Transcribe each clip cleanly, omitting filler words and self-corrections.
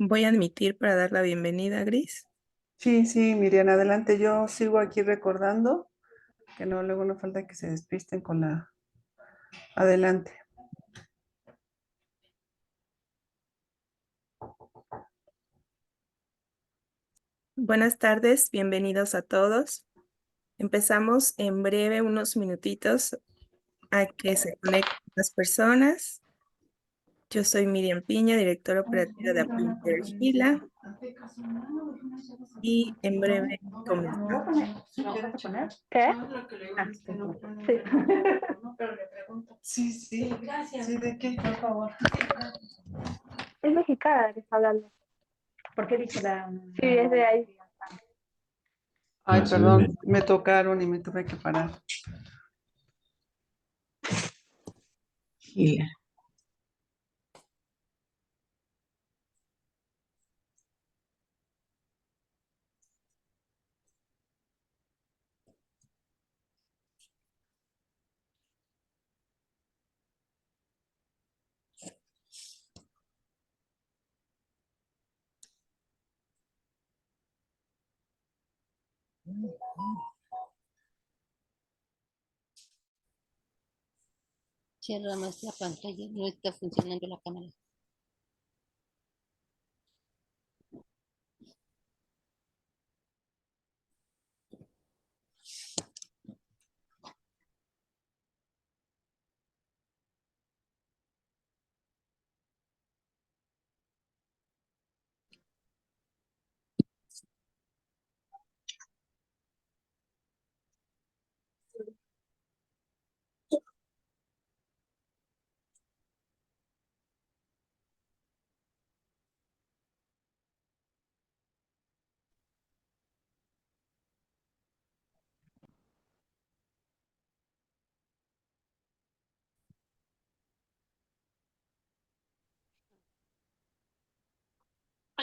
Voy a admitir para dar la bienvenida a Gris. Sí, sí, Miriam, adelante. Yo sigo aquí recordando, que no, luego no falta que se despisten con la... Adelante. Buenas tardes, bienvenidos a todos. Empezamos en breve, unos minutitos, a que se conecten las personas. Yo soy Miriam Piña, directora operativa de Apoyo Integral Gila, y en breve comenzamos. ¿Qué? Sí, sí, Gracias. sí, ¿de qué? Por favor. Es mexicana que está hablando. ¿Por qué dice la...? Sí, es de ahí. Ay, perdón, me tocaron y me tuve que parar. Gila. Cierra más la pantalla, no está funcionando la cámara.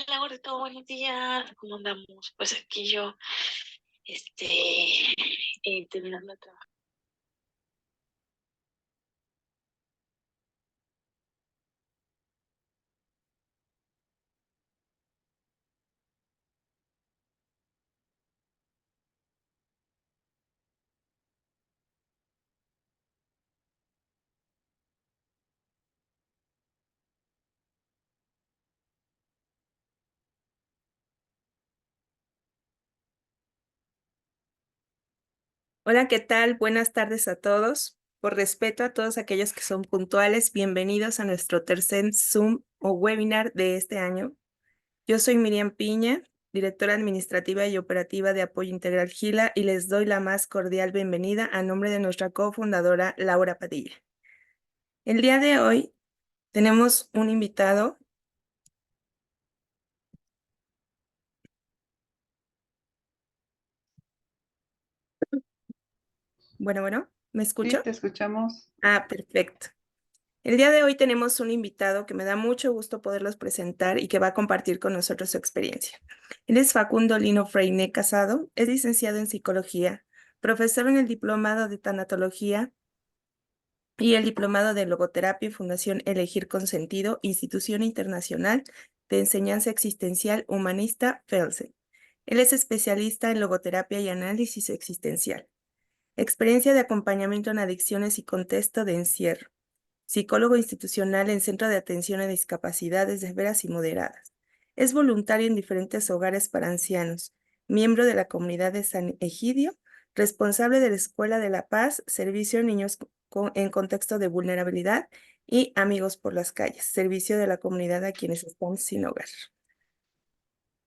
Hola, gordito, buenos días. ¿Cómo andamos? Pues aquí yo, terminando de trabajar. Hola, ¿qué tal? Buenas tardes a todos. Por respeto a todos aquellos que son puntuales, bienvenidos a nuestro tercer Zoom o webinar de este año. Yo soy Miriam Piña, directora administrativa y operativa de Apoyo Integral Gila, y les doy la más cordial bienvenida a nombre de nuestra cofundadora Laura Padilla. El día de hoy tenemos un invitado. Bueno, ¿me Sí, escucho? te escuchamos. Ah, perfecto. El día de hoy tenemos un invitado que me da mucho gusto poderlos presentar y que va a compartir con nosotros su experiencia. Él es Facundo Lino Freine Casado, es licenciado en psicología, profesor en el diplomado de tanatología y el diplomado de logoterapia y Fundación Elegir con Sentido, Institución Internacional de Enseñanza Existencial Humanista Felsen. Él es especialista en logoterapia y análisis existencial, experiencia de acompañamiento en adicciones y contexto de encierro, psicólogo institucional en Centro de Atención a Discapacidades Severas y Moderadas. Es voluntario en diferentes hogares para ancianos, miembro de la comunidad de San Egidio, responsable de la Escuela de la Paz, servicio a niños en contexto de vulnerabilidad y Amigos por las Calles, servicio de la comunidad a quienes están sin hogar.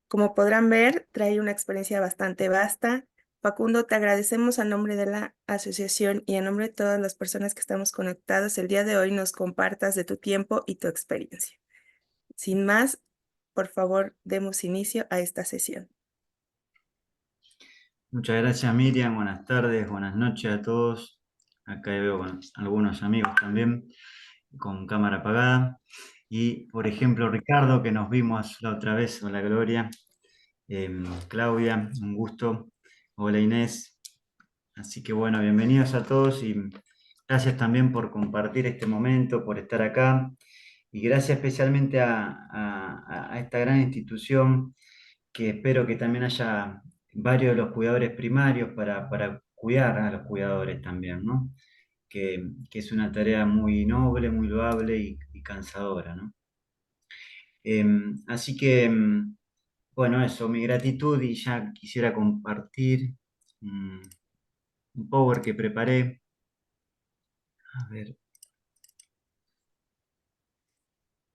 Como podrán ver, trae una experiencia bastante vasta. Facundo, te agradecemos a nombre de la asociación y a nombre de todas las personas que estamos conectadas el día de hoy nos compartas de tu tiempo y tu experiencia. Sin más, por favor, demos inicio a esta sesión. Muchas gracias, Miriam. Buenas tardes, buenas noches a todos. Acá veo con algunos amigos también con cámara apagada. Y, por ejemplo, Ricardo, que nos vimos la otra vez. Hola, Gloria. Claudia, un gusto. Hola, Inés. Así que, bueno, bienvenidos a todos y gracias también por compartir este momento, por estar acá. y gracias especialmente a esta gran institución, que espero que también haya varios de los cuidadores primarios para cuidar a los cuidadores también, ¿no? Que es una tarea muy noble, muy loable y cansadora, ¿no? Así que, bueno, eso, mi gratitud, y ya quisiera compartir un power que preparé. A ver,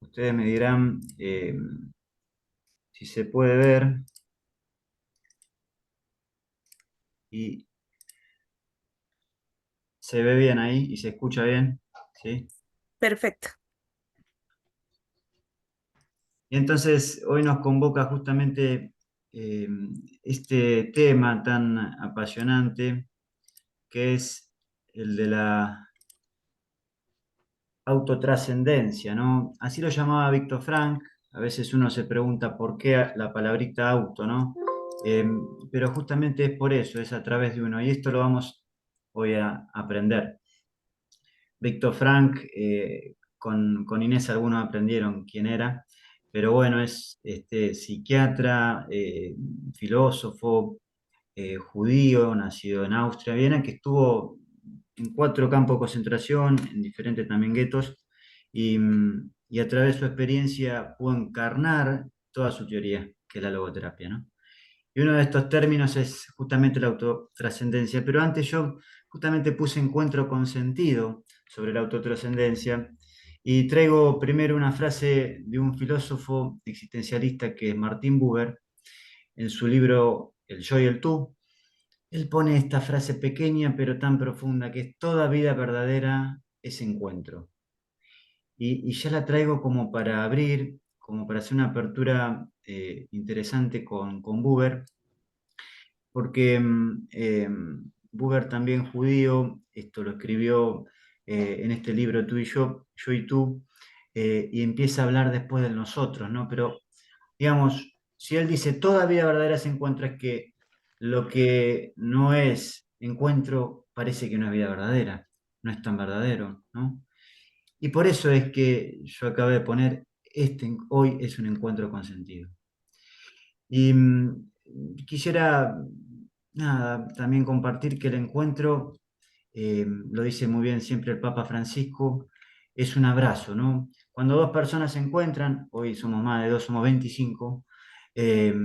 ustedes me dirán si se puede ver y se ve bien ahí y se escucha bien, ¿sí? Perfecto. Y entonces hoy nos convoca justamente eh, este tema tan apasionante, que es el de la autotrascendencia, ¿no? Así lo llamaba Viktor Frank. A veces uno se pregunta por qué la palabrita auto, ¿no? Eh, pero justamente es por eso, es a través de uno. Y esto lo vamos hoy a aprender. Viktor Frank, con Inés algunos aprendieron quién era, pero bueno, es este, psiquiatra, filósofo, judío, nacido en Austria, Viena, que estuvo en 4 campos de concentración, en diferentes también guetos, y a través de su experiencia pudo encarnar toda su teoría, que es la logoterapia, ¿no? Y uno de estos términos es justamente la autotrascendencia. Pero antes yo justamente puse encuentro con sentido sobre la autotrascendencia y traigo primero una frase de un filósofo existencialista que es Martin Buber en su libro El yo y el tú. Él pone esta frase pequeña pero tan profunda que es: toda vida verdadera es encuentro. Y ya la traigo como para abrir, como para hacer una apertura interesante con Buber, porque Buber, también judío, esto lo escribió en este libro Tú y yo y tú, y empieza a hablar después del nosotros, ¿no? Pero, digamos, si él dice toda vida verdadera se encuentra, es que lo que no es encuentro parece que no es vida verdadera, no es tan verdadero, ¿no? Y por eso es que yo acabé de poner, hoy es un encuentro con sentido. Y quisiera, nada, también compartir que el encuentro, lo dice muy bien siempre el Papa Francisco, es un abrazo, ¿no? Cuando dos personas se encuentran, hoy somos más de dos, somos 25, eh,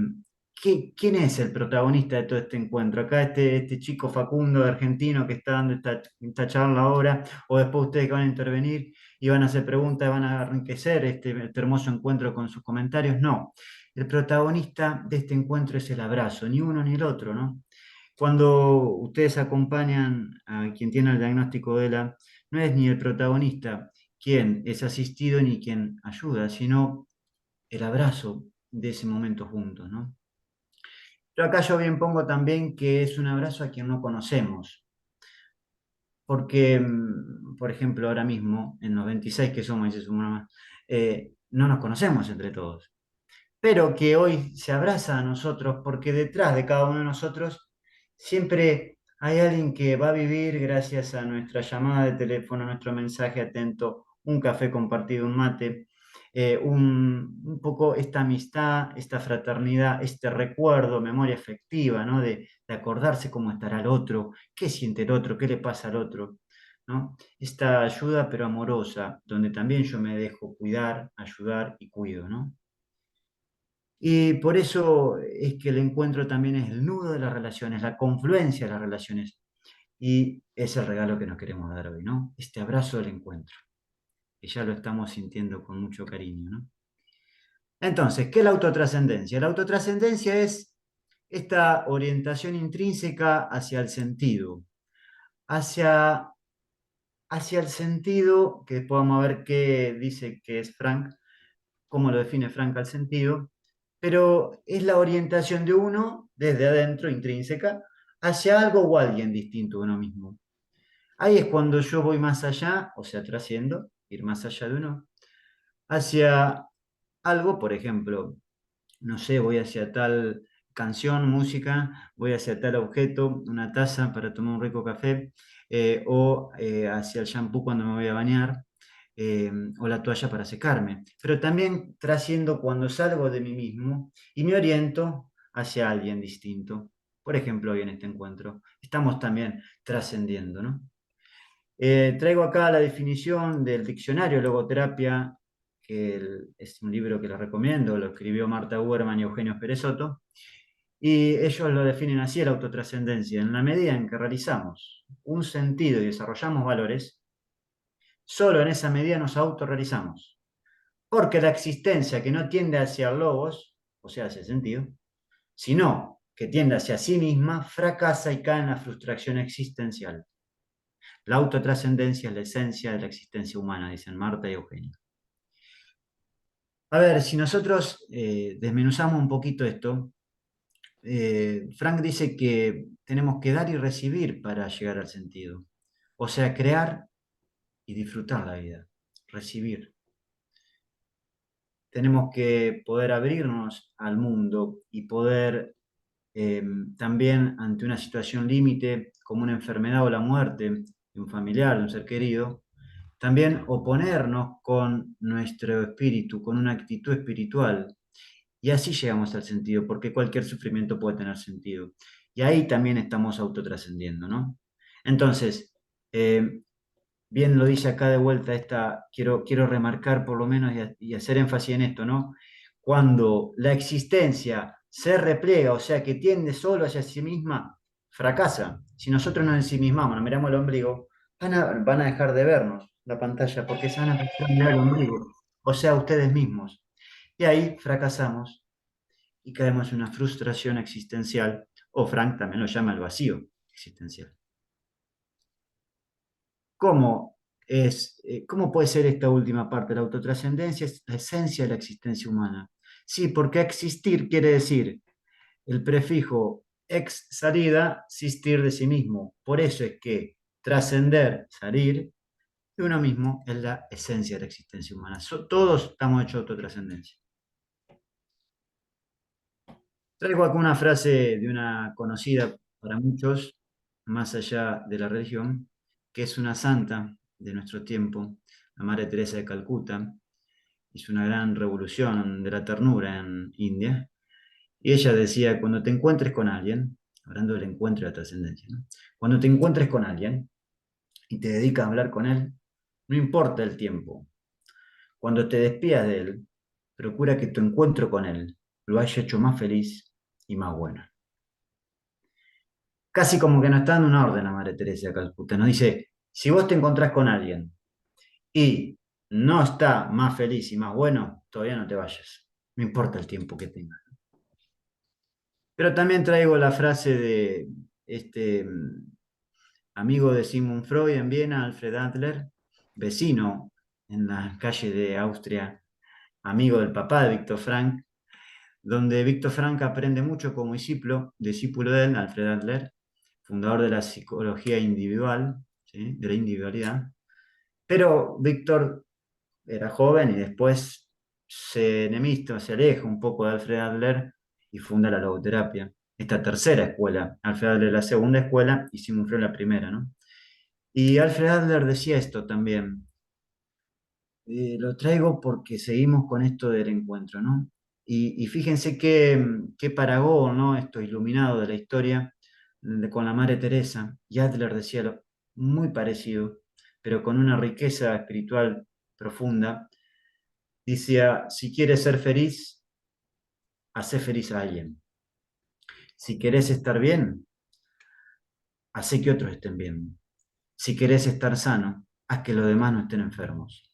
¿quién es el protagonista de todo este encuentro? Acá este chico Facundo de argentino que está dando esta charla ahora, o después ustedes que van a intervenir y van a hacer preguntas, van a enriquecer este hermoso encuentro con sus comentarios. No, el protagonista de este encuentro es el abrazo, ni uno ni el otro, ¿no? Cuando ustedes acompañan a quien tiene el diagnóstico de ELA, no es ni el protagonista quien es asistido ni quien ayuda, sino el abrazo de ese momento juntos, ¿no? Pero acá yo bien pongo también que es un abrazo a quien no conocemos, porque, por ejemplo, ahora mismo, en los 26 que somos, y se suma más, no nos conocemos entre todos, pero que hoy se abraza a nosotros porque detrás de cada uno de nosotros siempre hay alguien que va a vivir gracias a nuestra llamada de teléfono, nuestro mensaje atento, un café compartido, un mate, un poco esta amistad, esta fraternidad, este recuerdo, memoria afectiva, ¿no? De acordarse cómo estará el otro, qué siente el otro, qué le pasa al otro, ¿no? Esta ayuda pero amorosa, donde también yo me dejo cuidar, ayudar y cuido, ¿no? Y por eso es que el encuentro también es el nudo de las relaciones, la confluencia de las relaciones. Y es el regalo que nos queremos dar hoy, ¿no? Este abrazo del encuentro, que ya lo estamos sintiendo con mucho cariño, ¿no? Entonces, ¿qué es la autotrascendencia? La autotrascendencia es esta orientación intrínseca hacia el sentido, hacia, hacia el sentido, que después vamos a ver qué dice que es Frank, cómo lo define Frank al sentido, pero es la orientación de uno desde adentro, intrínseca, hacia algo o alguien distinto de uno mismo. Ahí es cuando yo voy más allá, o sea, trasciendo, ir más allá de uno, hacia algo, por ejemplo, no sé, voy hacia tal canción, música, voy hacia tal objeto, una taza para tomar un rico café, o hacia el shampoo cuando me voy a bañar, o la toalla para secarme, pero también trasciendo cuando salgo de mí mismo y me oriento hacia alguien distinto. Por ejemplo, hoy en este encuentro estamos también trascendiendo, ¿no? Traigo acá la definición del diccionario de logoterapia, que es un libro que les recomiendo, lo escribió Marta Uberman y Eugenio Peresoto, y ellos lo definen así: la autotrascendencia, en la medida en que realizamos un sentido y desarrollamos valores, solo en esa medida nos autorrealizamos, porque la existencia que no tiende hacia el logos, o sea, hacia el sentido, sino que tiende hacia sí misma, fracasa y cae en la frustración existencial. La autotrascendencia es la esencia de la existencia humana, dicen Marta y Eugenio. A ver, si nosotros desmenuzamos un poquito esto, Frank dice que tenemos que dar y recibir para llegar al sentido. O sea, crear y disfrutar la vida, recibir. Tenemos que poder abrirnos al mundo y poder también ante una situación límite, como una enfermedad o la muerte de un familiar, de un ser querido, también oponernos con nuestro espíritu, con una actitud espiritual. Y así llegamos al sentido, porque cualquier sufrimiento puede tener sentido. Y ahí también estamos autotrascendiendo, ¿no? Entonces, bien lo dice acá de vuelta quiero remarcar por lo menos y hacer énfasis en esto, ¿no? Cuando la existencia se repliega, o sea, que tiende solo hacia sí misma, fracasa. Si nosotros nos ensimismamos, nos miramos el ombligo, van a dejar de vernos la pantalla porque se van a empezar a mirar el ombligo, o sea, ustedes mismos. Y ahí fracasamos y caemos en una frustración existencial, o Frank también lo llama el vacío existencial. ¿Cómo cómo puede ser esta última parte? La autotrascendencia es la esencia de la existencia humana. Sí, porque existir quiere decir el prefijo ex salida, existir de sí mismo. Por eso es que trascender, salir de uno mismo es la esencia de la existencia humana. Todos estamos hechos de autotrascendencia. Traigo acá una frase de una conocida para muchos, más allá de la religión, que es una santa de nuestro tiempo, la Madre Teresa de Calcuta. Hizo una gran revolución de la ternura en India. Y ella decía: cuando te encuentres con alguien, hablando del encuentro y la trascendencia, ¿no? Cuando te encuentres con alguien y te dedicas a hablar con él, no importa el tiempo. Cuando te despidas de él, procura que tu encuentro con él lo haya hecho más feliz y más bueno. Casi como que nos está dando una orden a Madre Teresa de Calcuta. Nos dice: si vos te encontrás con alguien y no está más feliz y más bueno, todavía no te vayas. No importa el tiempo que tengas. Pero también traigo la frase de este amigo de Sigmund Freud en Viena, Alfred Adler, vecino en la calle de Austria, amigo del papá de Víctor Frank, donde Víctor Frank aprende mucho como discípulo de él, Alfred Adler, fundador de la psicología individual, ¿sí?, de la individualidad. Pero Víctor era joven y después se enemista, se aleja un poco de Alfred Adler y funda la logoterapia. Esta tercera escuela, Alfred Adler la segunda escuela y Sigmund Freud la primera, ¿no? Y Alfred Adler decía esto también: lo traigo porque seguimos con esto del encuentro, ¿no? Y fíjense qué paragón, ¿no? Esto iluminado de la historia con la Madre Teresa. Y Adler decía muy parecido, pero con una riqueza espiritual profunda. Decía: si quieres ser feliz, hacé feliz a alguien. Si querés estar bien, hacé que otros estén bien. Si querés estar sano, haz que los demás no estén enfermos.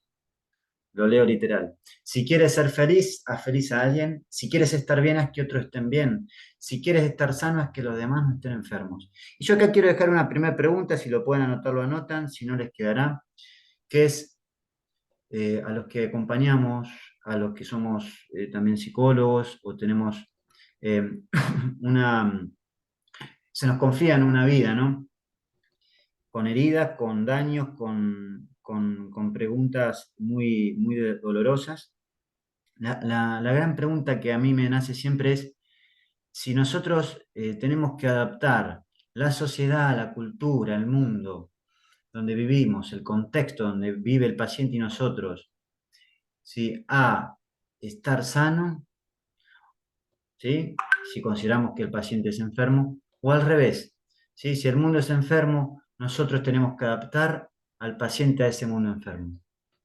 Lo leo literal. Si quieres ser feliz, haz feliz a alguien. Si quieres estar bien, haz que otros estén bien. Si quieres estar sano, haz que los demás no estén enfermos. Y yo acá quiero dejar una primera pregunta, si lo pueden anotar, lo anotan, si no les quedará, que es a los que acompañamos, a los que somos también psicólogos o tenemos se nos confía en una vida, ¿no? Con heridas, con daños, con preguntas muy, muy dolorosas. La gran pregunta que a mí me nace siempre es si nosotros tenemos que adaptar la sociedad, la cultura, el mundo, donde vivimos, el contexto donde vive el paciente y nosotros, ¿sí? A estar sano, ¿sí? Si consideramos que el paciente es enfermo, o al revés, ¿sí? Si el mundo es enfermo, nosotros tenemos que adaptar al paciente a ese mundo enfermo,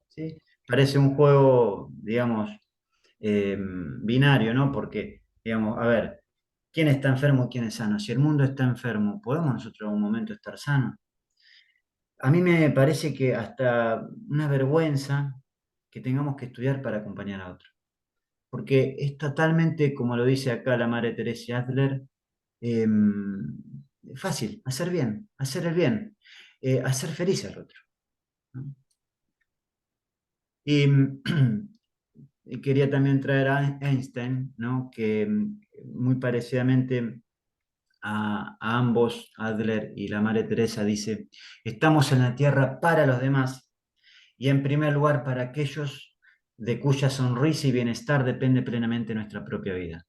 ¿sí? Parece un juego, digamos, binario, ¿no? Porque, digamos, a ver, ¿quién está enfermo y quién es sano? Si el mundo está enfermo, ¿podemos nosotros en un momento estar sanos? A mí me parece que hasta una vergüenza que tengamos que estudiar para acompañar a otro. Porque es totalmente, como lo dice acá la madre Teresa Adler, fácil, hacer bien, hacer el bien, hacer feliz al otro, ¿no? Y, y quería también traer a Einstein, ¿no? Que muy parecidamente a ambos, Adler y la madre Teresa, dice, estamos en la tierra para los demás y en primer lugar para aquellos de cuya sonrisa y bienestar depende plenamente nuestra propia vida.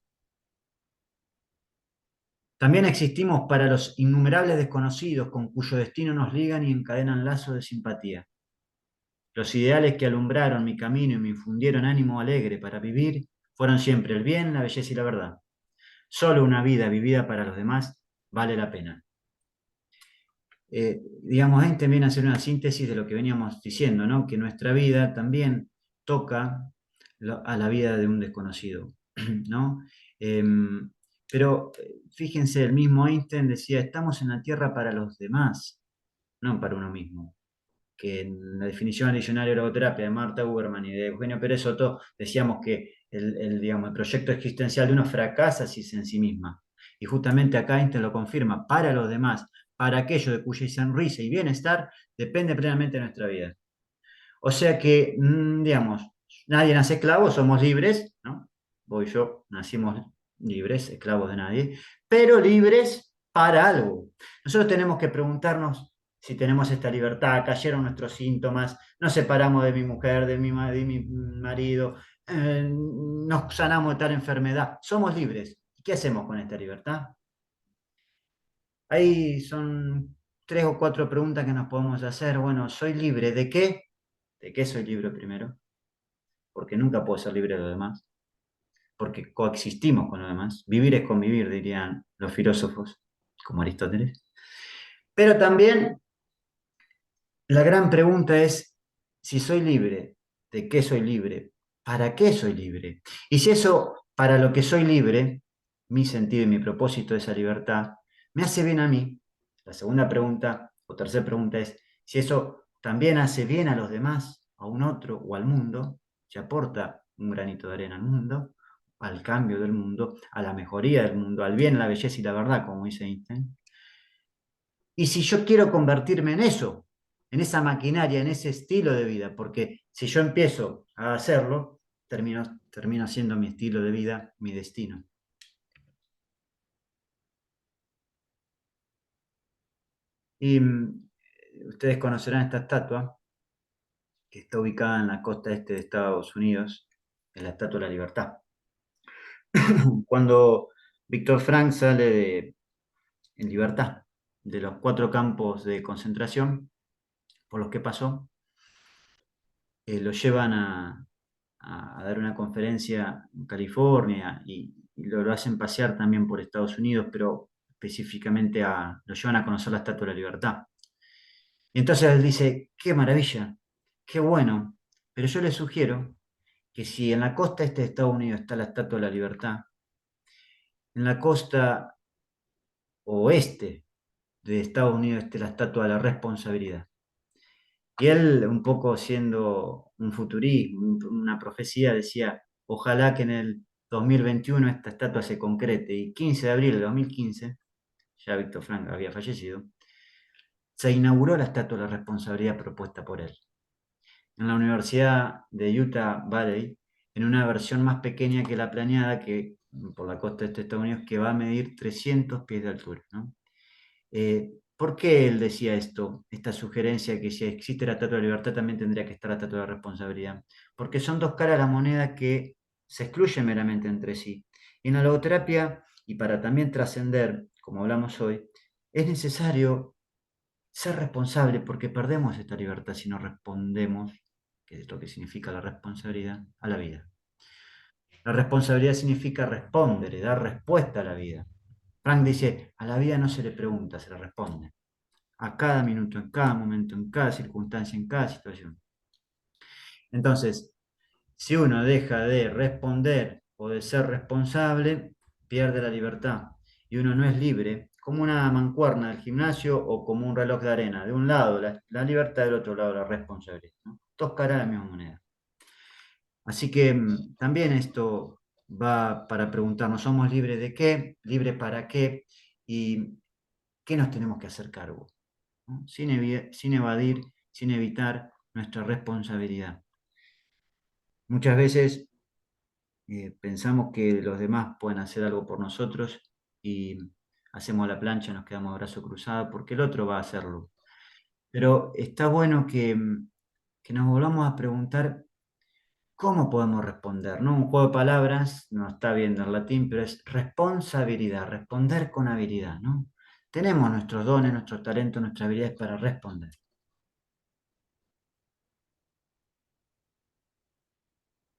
También existimos para los innumerables desconocidos con cuyo destino nos ligan y encadenan lazos de simpatía. Los ideales que alumbraron mi camino y me infundieron ánimo alegre para vivir fueron siempre el bien, la belleza y la verdad. Solo una vida vivida para los demás vale la pena. Digamos, Einstein viene a hacer una síntesis de lo que veníamos diciendo, ¿no? Que nuestra vida también toca a la vida de un desconocido, ¿no? Pero fíjense, el mismo Einstein decía, estamos en la Tierra para los demás, no para uno mismo. Que en la definición del diccionario de logoterapia de Marta Huberman y de Eugenio Pérez Soto decíamos que digamos, el proyecto existencial de uno fracasa si es en sí misma. Y justamente acá Einstein lo confirma, para los demás, para aquello de cuya sonrisa y bienestar depende plenamente de nuestra vida. O sea que, digamos, nadie nace esclavo, somos libres, ¿no? Vos y yo nacimos libres, esclavos de nadie, pero libres para algo. Nosotros tenemos que preguntarnos si tenemos esta libertad, cayeron nuestros síntomas, nos separamos de mi mujer, de mi marido, nos sanamos de tal enfermedad, somos libres. ¿Qué hacemos con esta libertad? Ahí son 3 o 4 preguntas que nos podemos hacer. Bueno, ¿soy libre de qué? ¿De qué soy libre primero? Porque nunca puedo ser libre de los demás, porque coexistimos con los demás. Vivir es convivir, dirían los filósofos, como Aristóteles. Pero también la gran pregunta es, si soy libre, ¿de qué soy libre? ¿Para qué soy libre? Y si eso, para lo que soy libre, mi sentido y mi propósito de esa libertad, me hace bien a mí. La segunda pregunta, o tercera pregunta es, si eso también hace bien a los demás, a un otro o al mundo, si aporta un granito de arena al mundo, al cambio del mundo, a la mejoría del mundo, al bien, la belleza y la verdad, como dice Einstein. Y si yo quiero convertirme en eso, en esa maquinaria, en ese estilo de vida, porque si yo empiezo a hacerlo, termino siendo mi estilo de vida, mi destino. Y ustedes conocerán esta estatua, que está ubicada en la costa este de Estados Unidos, es la Estatua de la Libertad. Cuando Víctor Frank sale en libertad de los 4 campos de concentración por los que pasó, lo llevan a dar una conferencia en California y lo hacen pasear también por Estados Unidos, pero específicamente lo llevan a conocer la Estatua de la Libertad. Y entonces él dice, qué maravilla, qué bueno, pero yo les sugiero que si en la costa este de Estados Unidos está la Estatua de la Libertad, en la costa oeste de Estados Unidos esté la Estatua de la Responsabilidad. Y él, un poco siendo un futurismo, una profecía, decía, ojalá que en el 2021 esta estatua se concrete. Y 15 de abril de 2015, ya Víctor Frank había fallecido, se inauguró la estatua de la responsabilidad propuesta por él. En la Universidad de Utah Valley, en una versión más pequeña que la planeada, que por la costa de Estados Unidos, que va a medir 300 pies de altura, ¿no? ¿Por qué él decía esto? Esta sugerencia que si existe la estatua de libertad también tendría que estar la estatua de responsabilidad. Porque son 2 caras de la moneda que se excluyen meramente entre sí. Y en la logoterapia, y para también trascender, como hablamos hoy, es necesario ser responsable, porque perdemos esta libertad si no respondemos, que es lo que significa la responsabilidad, a la vida. La responsabilidad significa responder, dar respuesta a la vida. Frank dice, a la vida no se le pregunta, se le responde. A cada minuto, en cada momento, en cada circunstancia, en cada situación. Entonces, si uno deja de responder o de ser responsable, pierde la libertad. Y uno no es libre, como una mancuerna del gimnasio o como un reloj de arena. De un lado la libertad, del otro lado la responsabilidad, ¿no? Dos caras de la misma moneda. Así que también esto va para preguntarnos, ¿somos libres de qué? ¿Libres para qué? ¿Y qué nos tenemos que hacer cargo? ¿No? Sin evadir, sin evitar nuestra responsabilidad. Muchas veces pensamos que los demás pueden hacer algo por nosotros y hacemos la plancha, nos quedamos de brazo cruzado porque el otro va a hacerlo. Pero está bueno que nos volvamos a preguntar cómo podemos responder, ¿no? Un juego de palabras, no está bien en latín, pero es responsabilidad, responder con habilidad, ¿no? Tenemos nuestros dones, nuestros talentos, nuestras habilidades para responder.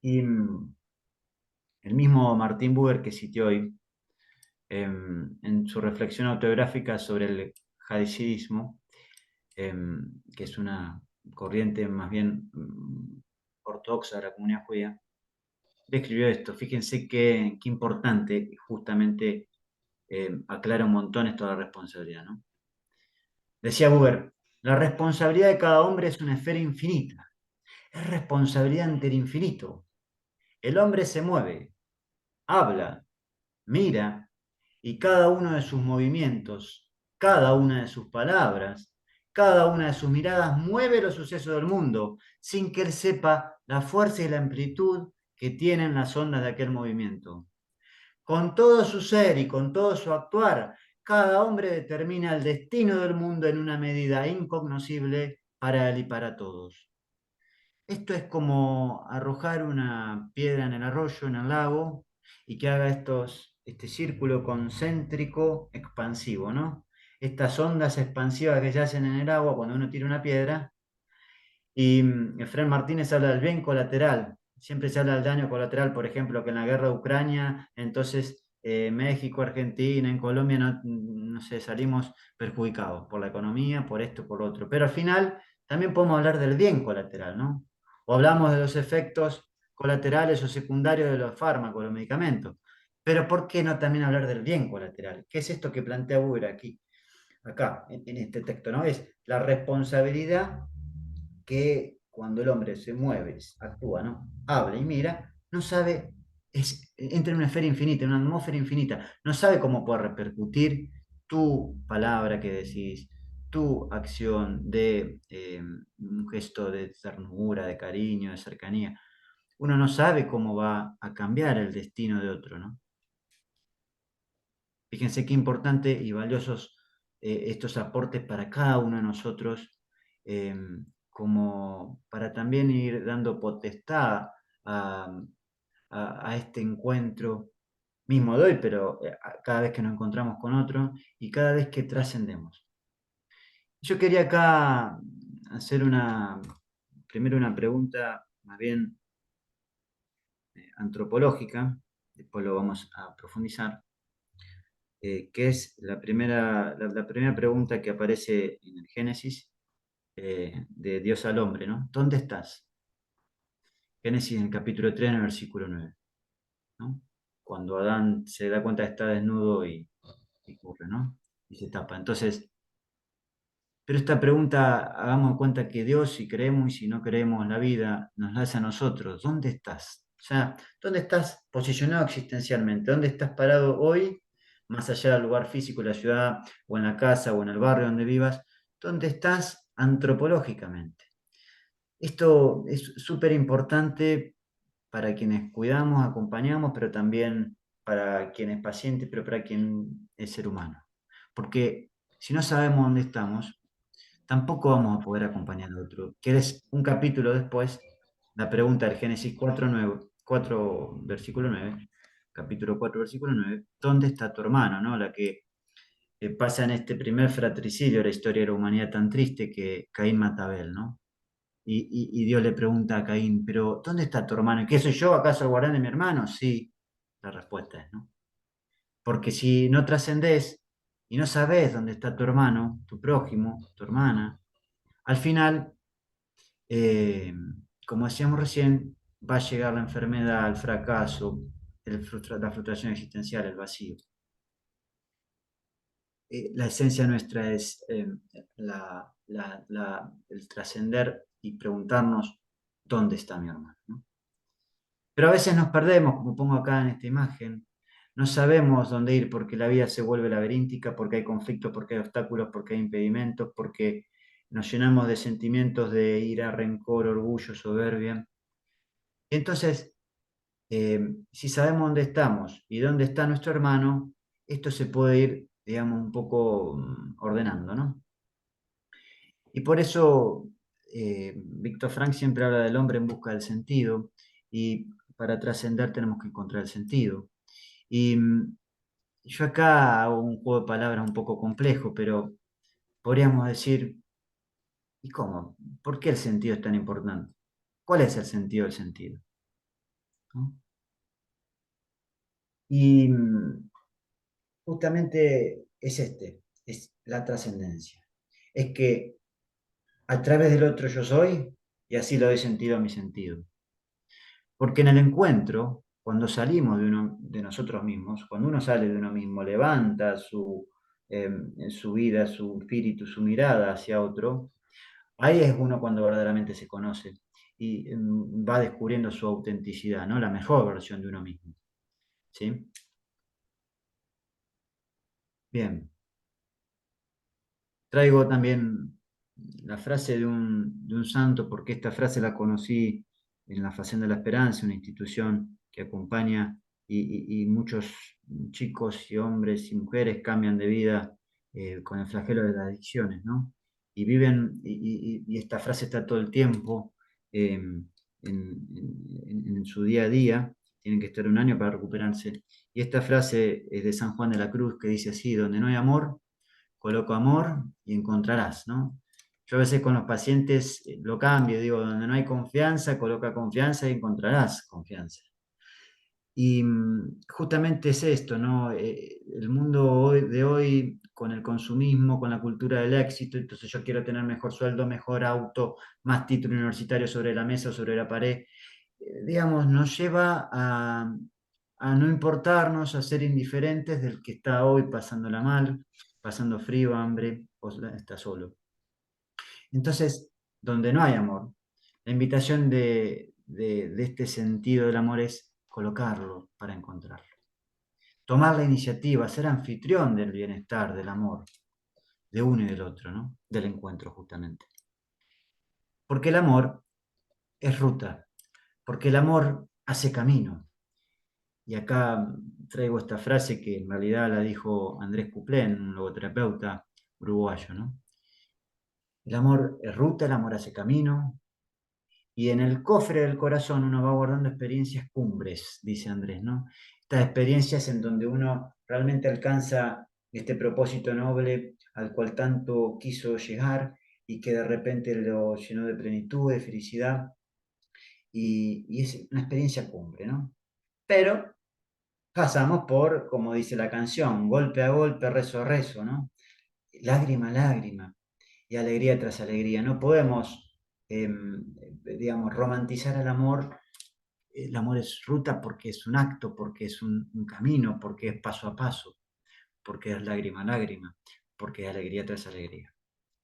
Y el mismo Martin Buber que cité hoy, en su reflexión autobiográfica sobre el hasidicismo, que es una corriente más bien ortodoxa de la comunidad judía, describió esto. Fíjense qué importante, justamente aclara un montón esto de la responsabilidad, ¿no? Decía Buber, la responsabilidad de cada hombre es una esfera infinita, es responsabilidad ante el infinito. El hombre se mueve, habla, mira, y cada uno de sus movimientos, cada una de sus palabras, cada una de sus miradas mueve los sucesos del mundo, sin que él sepa la fuerza y la amplitud que tienen las ondas de aquel movimiento. Con todo su ser y con todo su actuar, cada hombre determina el destino del mundo en una medida incognoscible para él y para todos. Esto es como arrojar una piedra en el arroyo, en el lago, y que haga este círculo concéntrico expansivo, ¿no? Estas ondas expansivas que se hacen en el agua cuando uno tira una piedra. Y Efraín Martínez habla del bien colateral. Siempre se habla del daño colateral, por ejemplo, que en la guerra de Ucrania, entonces México, Argentina, en Colombia, no sé, salimos perjudicados por la economía, por esto, por lo otro. Pero al final también podemos hablar del bien colateral, ¿no? O hablamos de los efectos colaterales o secundarios de los fármacos, los medicamentos. Pero ¿por qué no también hablar del bien colateral? ¿Qué es esto que plantea Buber aquí, acá, en este texto, ¿no? Es la responsabilidad que cuando el hombre se mueve, actúa, ¿no? Habla y mira, no sabe, entra en una esfera infinita, en una atmósfera infinita, no sabe cómo puede repercutir tu palabra que decís, tu acción de un gesto de ternura, de cariño, de cercanía. Uno no sabe cómo va a cambiar el destino de otro, ¿no? Fíjense qué importante y valiosos estos aportes para cada uno de nosotros, eh, como para también ir dando potestad a, a este encuentro mismo de hoy, pero cada vez que nos encontramos con otro y cada vez que trascendemos. Yo quería acá hacer primero una pregunta más bien antropológica, después lo vamos a profundizar. Que es la primera pregunta que aparece en el Génesis de Dios al hombre, ¿no? ¿Dónde estás? Génesis en el capítulo 3, en el versículo 9, ¿no? Cuando Adán se da cuenta que está desnudo y corre, ¿no? Y se tapa. Entonces, pero esta pregunta, hagamos cuenta que Dios, si creemos y si no creemos en la vida, nos la hace a nosotros. ¿Dónde estás? O sea, ¿dónde estás posicionado existencialmente? ¿Dónde estás parado hoy, más allá del lugar físico, la ciudad, o en la casa, o en el barrio donde vivas? ¿Dónde estás antropológicamente? Esto es súper importante para quienes cuidamos, acompañamos, pero también para quien es paciente, pero para quien es ser humano. Porque si no sabemos dónde estamos, tampoco vamos a poder acompañar al otro. Que es un capítulo después, la pregunta del Génesis 4, versículo 9, capítulo 4, versículo 9, ¿dónde está tu hermano? ¿No? La que pasa en este primer fratricidio de la historia de la humanidad tan triste que Caín mata a Abel, ¿no? Y Dios le pregunta a Caín, pero ¿dónde está tu hermano? ¿Y qué soy yo, acaso el guardián de mi hermano? Sí, la respuesta es no. Porque si no trascendés y no sabés dónde está tu hermano, tu prójimo, tu hermana, al final, eh, como decíamos recién, va a llegar la enfermedad, el fracaso, la frustración existencial, el vacío. La esencia nuestra es el trascender y preguntarnos dónde está mi hermano, ¿no? Pero a veces nos perdemos, como pongo acá en esta imagen, no sabemos dónde ir porque la vida se vuelve laberíntica, porque hay conflictos, porque hay obstáculos, porque hay impedimentos, porque nos llenamos de sentimientos de ira, rencor, orgullo, soberbia. Entonces, si sabemos dónde estamos y dónde está nuestro hermano, esto se puede ir, digamos, un poco ordenando, ¿no? Y por eso Víctor Frank siempre habla del hombre en busca del sentido y para trascender tenemos que encontrar el sentido. Y yo acá hago un juego de palabras un poco complejo, pero podríamos decir, ¿y cómo? ¿Por qué el sentido es tan importante? ¿Cuál es el sentido del sentido? ¿No? Y justamente es es la trascendencia. Es que a través del otro yo soy y así lo doy sentido a mi sentido. Porque en el encuentro, cuando salimos de nosotros mismos, cuando uno sale de uno mismo, levanta su vida, su espíritu, su mirada hacia otro, ahí es uno cuando verdaderamente se conoce y va descubriendo su autenticidad, ¿no? La mejor versión de uno mismo. ¿Sí? Bien. Traigo también la frase de un santo, porque esta frase la conocí en la Facción de la Esperanza, una institución que acompaña y muchos chicos y hombres y mujeres cambian de vida con el flagelo de las adicciones, ¿no? Y viven, y esta frase está todo el tiempo en su día a día, tienen que estar un año para recuperarse. Y esta frase es de San Juan de la Cruz que dice así, donde no hay amor, coloco amor y encontrarás, ¿no? Yo a veces con los pacientes lo cambio, digo, donde no hay confianza, coloca confianza y encontrarás confianza. Y justamente es esto, ¿no? El mundo de hoy, con el consumismo, con la cultura del éxito, entonces yo quiero tener mejor sueldo, mejor auto, más título universitario sobre la mesa o sobre la pared, digamos, nos lleva a no importarnos, a ser indiferentes del que está hoy pasándola mal, pasando frío, hambre, o está solo. Entonces, donde no hay amor, la invitación de este sentido del amor es colocarlo para encontrarlo. Tomar la iniciativa, ser anfitrión del bienestar, del amor, de uno y del otro, ¿no? Del encuentro, justamente. Porque el amor es ruta, porque el amor hace camino. Y acá traigo esta frase que en realidad la dijo Andrés Cuplén, un logoterapeuta uruguayo, ¿no? El amor es ruta, el amor hace camino, y en el cofre del corazón uno va guardando experiencias cumbres, dice Andrés, ¿no? Estas experiencias en donde uno realmente alcanza este propósito noble al cual tanto quiso llegar y que de repente lo llenó de plenitud, de felicidad, y es una experiencia cumbre, ¿no? Pero pasamos por, como dice la canción, golpe a golpe, rezo a rezo, ¿no? Lágrima a lágrima y alegría tras alegría. No podemos, digamos, romantizar el amor. El amor es ruta porque es un acto, porque es un camino, porque es paso a paso, porque es lágrima a lágrima, porque es alegría tras alegría,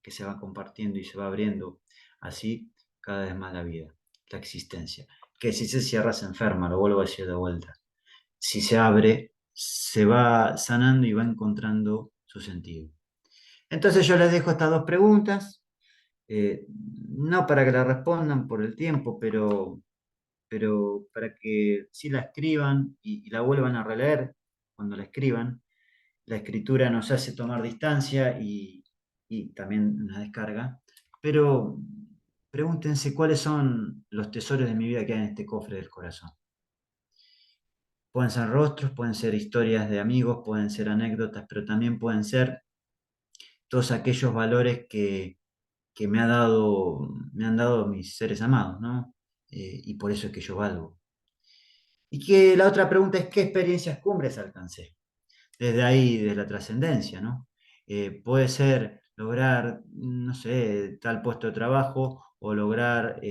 que se va compartiendo y se va abriendo así cada vez más la vida, la existencia. Que si se cierra se enferma, lo vuelvo a decir de vuelta. Si se abre, se va sanando y va encontrando su sentido. Entonces yo les dejo estas dos preguntas, no para que la respondan por el tiempo, pero para que sí la escriban y la vuelvan a releer cuando la escriban. La escritura nos hace tomar distancia y también una descarga, pero pregúntense cuáles son los tesoros de mi vida que hay en este cofre del corazón. Pueden ser rostros, pueden ser historias de amigos, pueden ser anécdotas, pero también pueden ser todos aquellos valores que me han dado mis seres amados, ¿no? Y por eso es que yo valgo. Y que la otra pregunta es, ¿qué experiencias cumbres alcancé? Desde ahí, desde la trascendencia, ¿no? Puede ser lograr, no sé, tal puesto de trabajo o lograr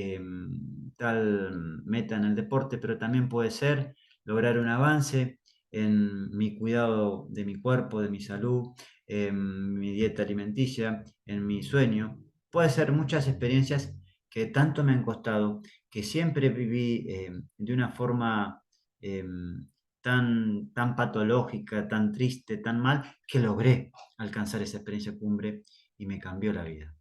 tal meta en el deporte, pero también puede ser lograr un avance en mi cuidado de mi cuerpo, de mi salud, en mi dieta alimenticia, en mi sueño. Puede ser muchas experiencias que tanto me han costado, que siempre viví de una forma tan patológica, tan triste, tan mal, que logré alcanzar esa experiencia cumbre y me cambió la vida.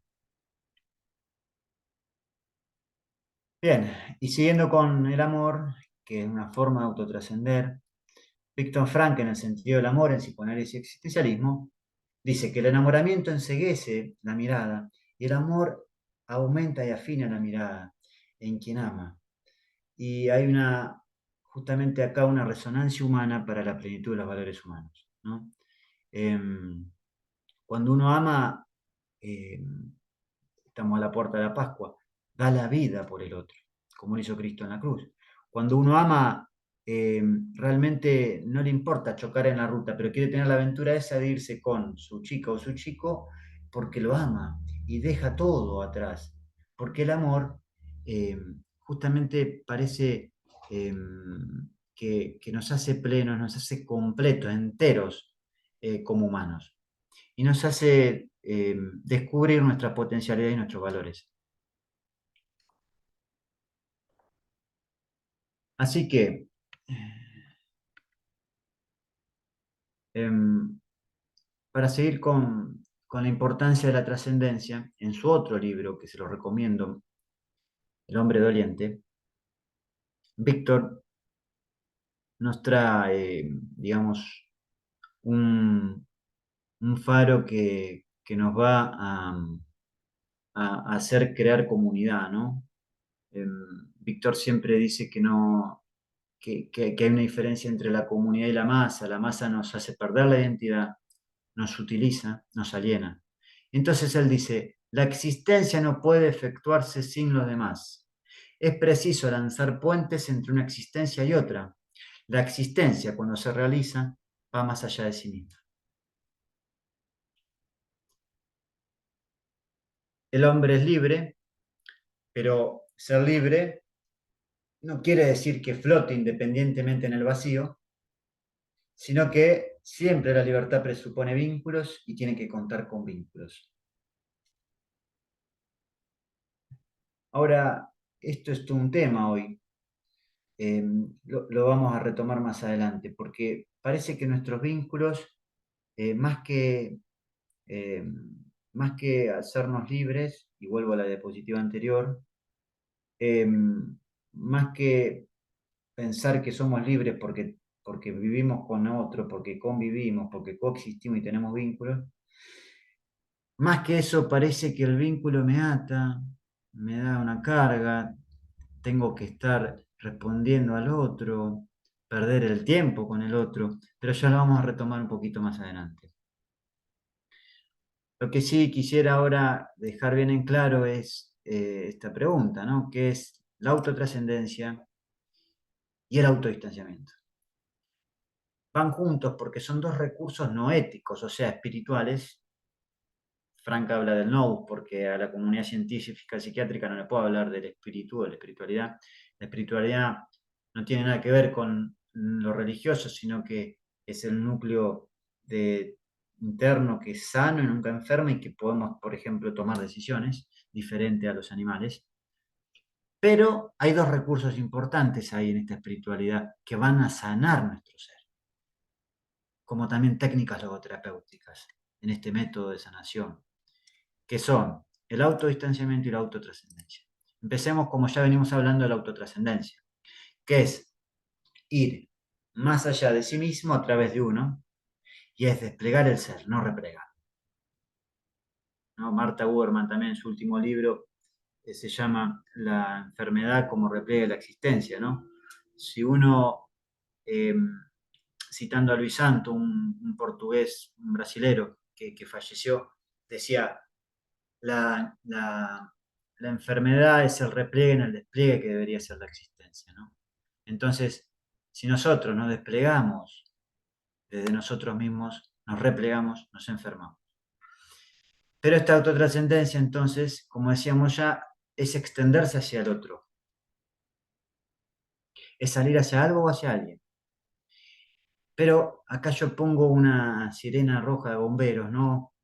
Bien, y siguiendo con el amor, que es una forma de autotrascender, Viktor Frankl, en el sentido del amor, en psicoanálisis y existencialismo, dice que el enamoramiento enceguece la mirada y el amor aumenta y afina la mirada en quien ama. Y hay justamente acá una resonancia humana para la plenitud de los valores humanos, ¿no? Cuando uno ama, estamos a la puerta de la Pascua, da la vida por el otro, como lo hizo Cristo en la cruz. Cuando uno ama, realmente no le importa chocar en la ruta, pero quiere tener la aventura esa de irse con su chica o su chico porque lo ama y deja todo atrás. Porque el amor justamente parece que nos hace plenos, nos hace completos, enteros como humanos y nos hace descubrir nuestra potencialidad y nuestros valores. Así que, em, para seguir con la importancia de la trascendencia, en su otro libro, que se lo recomiendo, El hombre doliente, Víctor nos trae, digamos, un, un faro que nos va a hacer crear comunidad, ¿no? Víctor siempre dice que no, que hay una diferencia entre la comunidad y la masa. La masa nos hace perder la identidad, nos utiliza, nos aliena. Entonces él dice, la existencia no puede efectuarse sin los demás. Es preciso lanzar puentes entre una existencia y otra. La existencia, cuando se realiza, va más allá de sí misma. El hombre es libre, pero ser libre no quiere decir que flote independientemente en el vacío, sino que siempre la libertad presupone vínculos y tiene que contar con vínculos. Ahora, esto es todo un tema hoy. Lo vamos a retomar más adelante, porque parece que nuestros vínculos, eh, más que, eh, más que hacernos libres, y vuelvo a la diapositiva anterior, más que pensar que somos libres porque vivimos con otro, porque convivimos, porque coexistimos y tenemos vínculos, más que eso parece que el vínculo me ata, me da una carga, tengo que estar respondiendo al otro, perder el tiempo con el otro, pero ya lo vamos a retomar un poquito más adelante. Lo que sí quisiera ahora dejar bien en claro es esta pregunta, ¿no? ¿Qué es la autotrascendencia y el autodistanciamiento? Van juntos porque son dos recursos no éticos, o sea, espirituales. Frank habla del nous, porque a la comunidad científica psiquiátrica no le puedo hablar del espíritu, de la espiritualidad. La espiritualidad no tiene nada que ver con lo religioso, sino que es el núcleo interno que es sano y nunca enferma y que podemos, por ejemplo, tomar decisiones diferentes a los animales. Pero hay dos recursos importantes ahí en esta espiritualidad que van a sanar nuestro ser, como también técnicas logoterapéuticas en este método de sanación, que son el autodistanciamiento y la autotrascendencia. Empecemos, como ya venimos hablando, de la autotrascendencia, que es ir más allá de sí mismo a través de uno, y es desplegar el ser, no replegar. ¿No? Martha Wurman también en su último libro se llama La enfermedad como repliegue de la existencia, ¿no? Si uno citando a Luis Santo, un portugués, un brasilero que falleció, decía, la enfermedad es el repliegue en el despliegue que debería ser la existencia, ¿no? Entonces, si nosotros nos desplegamos desde nosotros mismos, nos replegamos, nos enfermamos. Pero esta autotrascendencia, entonces, como decíamos ya, es extenderse hacia el otro, es salir hacia algo o hacia alguien. Pero acá yo pongo una sirena roja de bomberos, ¿no?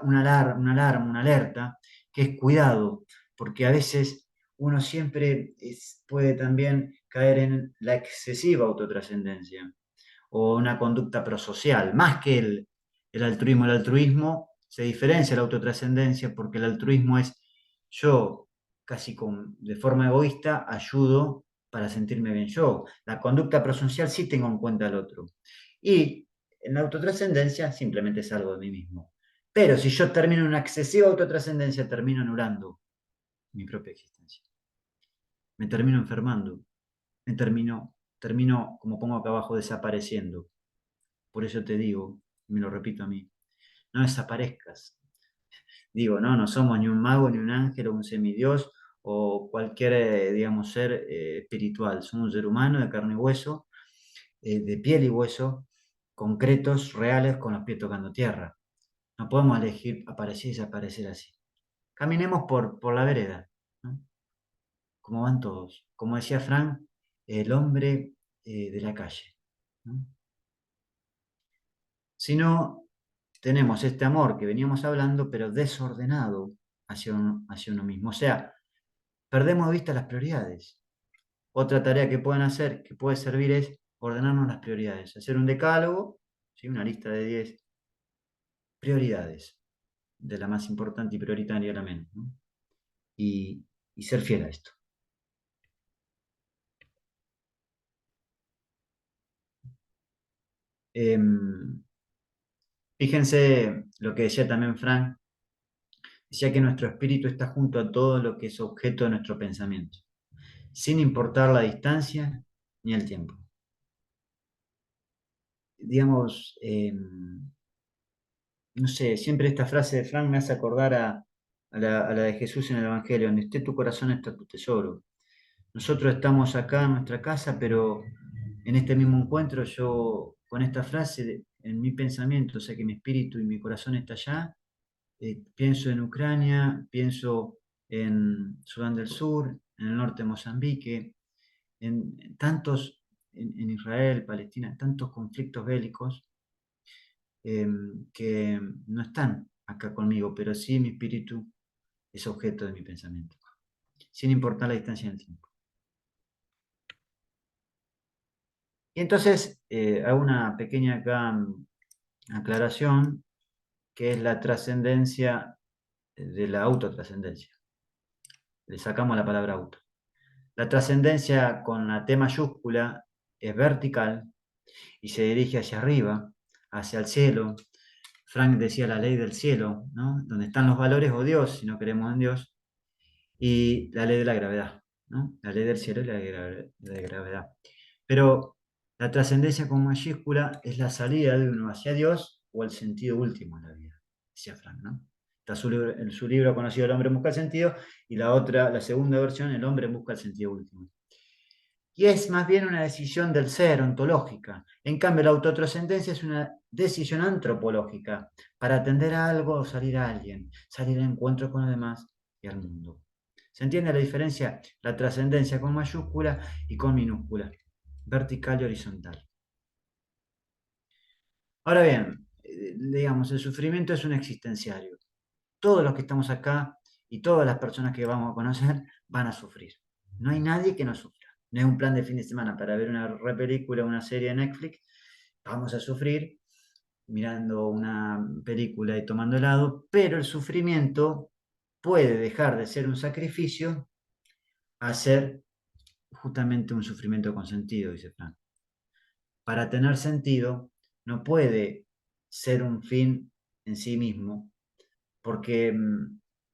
Una alerta, que es cuidado, porque a veces uno siempre puede también caer en la excesiva autotrascendencia o una conducta prosocial, más que el altruismo. El altruismo se diferencia de la autotrascendencia porque el altruismo es yo, de forma egoísta, ayudo para sentirme bien yo. La conducta prosocial sí tengo en cuenta al otro. Y en la autotrascendencia simplemente salgo de mí mismo. Pero si yo termino en una excesiva autotrascendencia, termino anulando mi propia existencia. Me termino enfermando. Termino, como pongo acá abajo, desapareciendo. Por eso te digo, y me lo repito a mí, no desaparezcas. Digo, no somos ni un mago, ni un ángel, o un semidios, o cualquier, digamos, ser espiritual. Somos un ser humano de carne y hueso, de piel y hueso, concretos, reales, con los pies tocando tierra. No podemos elegir aparecer y desaparecer así. Caminemos por la vereda, ¿no? Como van todos. Como decía Frank, el hombre de la calle, ¿no? Si no, tenemos este amor que veníamos hablando, pero desordenado hacia uno mismo. O sea, perdemos de vista las prioridades. Otra tarea que pueden hacer, que puede servir, es ordenarnos las prioridades. Hacer un decálogo, ¿sí? Una lista de 10 prioridades, de la más importante y prioritaria a la menos, ¿no? Y ser fiel a esto. Fíjense lo que decía también Frank, decía que nuestro espíritu está junto a todo lo que es objeto de nuestro pensamiento, sin importar la distancia ni el tiempo. Digamos, no sé, siempre esta frase de Frank me hace acordar a la de Jesús en el Evangelio: donde esté tu corazón está tu tesoro. Nosotros estamos acá en nuestra casa, pero en este mismo encuentro yo, con esta frase en mi pensamiento, o sea que mi espíritu y mi corazón está allá, pienso en Ucrania, pienso en Sudán del Sur, en el norte de Mozambique, en tantos, en Israel, Palestina, tantos conflictos bélicos que no están acá conmigo, pero sí mi espíritu es objeto de mi pensamiento, sin importar la distancia en el tiempo. Y entonces hago una pequeña acá, aclaración, que es la trascendencia de la autotrascendencia. Le sacamos la palabra auto. La trascendencia con la T mayúscula es vertical y se dirige hacia arriba, hacia el cielo. Frank decía la ley del cielo, ¿no? Donde están los valores o Dios, si no creemos en Dios, y la ley de la gravedad, ¿no? La ley del cielo y la gravedad. Pero la trascendencia con mayúscula es la salida de uno hacia Dios o el sentido último de la vida, decía Frank, ¿no? Está en su libro conocido El hombre busca el sentido, y la segunda versión, El hombre busca el sentido último. Y es más bien una decisión del ser, ontológica. En cambio, la autotrascendencia es una decisión antropológica, para atender a algo o salir a alguien, salir al encuentro con los demás y al mundo. ¿Se entiende la diferencia? La trascendencia con mayúscula y con minúscula, vertical y horizontal. Ahora bien, digamos, el sufrimiento es un existenciario. Todos los que estamos acá y todas las personas que vamos a conocer van a sufrir. No hay nadie que no sufra. No es un plan de fin de semana para ver una película, una serie de Netflix. Vamos a sufrir mirando una película y tomando helado, pero el sufrimiento puede dejar de ser un sacrificio a ser justamente un sufrimiento con sentido, dice Frank. Para tener sentido, no puede ser un fin en sí mismo, porque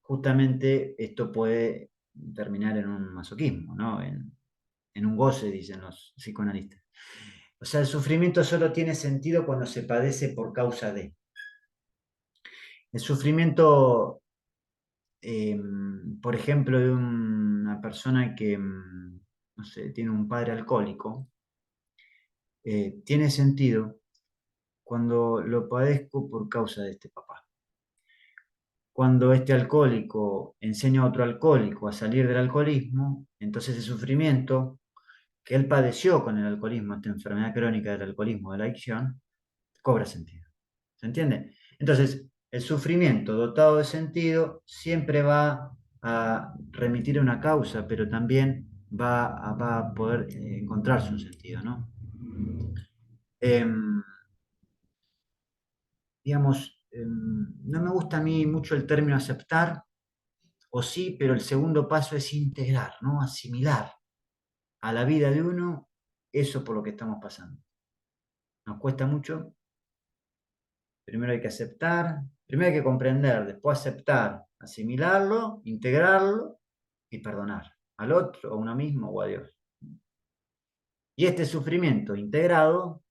justamente esto puede terminar en un masoquismo, ¿no? En un goce, dicen los psicoanalistas. O sea, el sufrimiento solo tiene sentido cuando se padece por causa de. El sufrimiento, por ejemplo, de una persona que, no sé, tiene un padre alcohólico, tiene sentido cuando lo padezco por causa de este papá. Cuando este alcohólico enseña a otro alcohólico a salir del alcoholismo, entonces el sufrimiento que él padeció con el alcoholismo, esta enfermedad crónica del alcoholismo, de la adicción, cobra sentido. ¿Se entiende? Entonces, el sufrimiento dotado de sentido siempre va a remitir a una causa, pero también va a poder encontrarse un sentido, ¿no? Digamos, no me gusta a mí mucho el término aceptar, o sí, pero el segundo paso es integrar, ¿no? Asimilar a la vida de uno eso por lo que estamos pasando. Nos cuesta mucho. Primero hay que aceptar, primero hay que comprender, después aceptar, asimilarlo, integrarlo y perdonar al otro, a uno mismo o a Dios. Y este sufrimiento integrado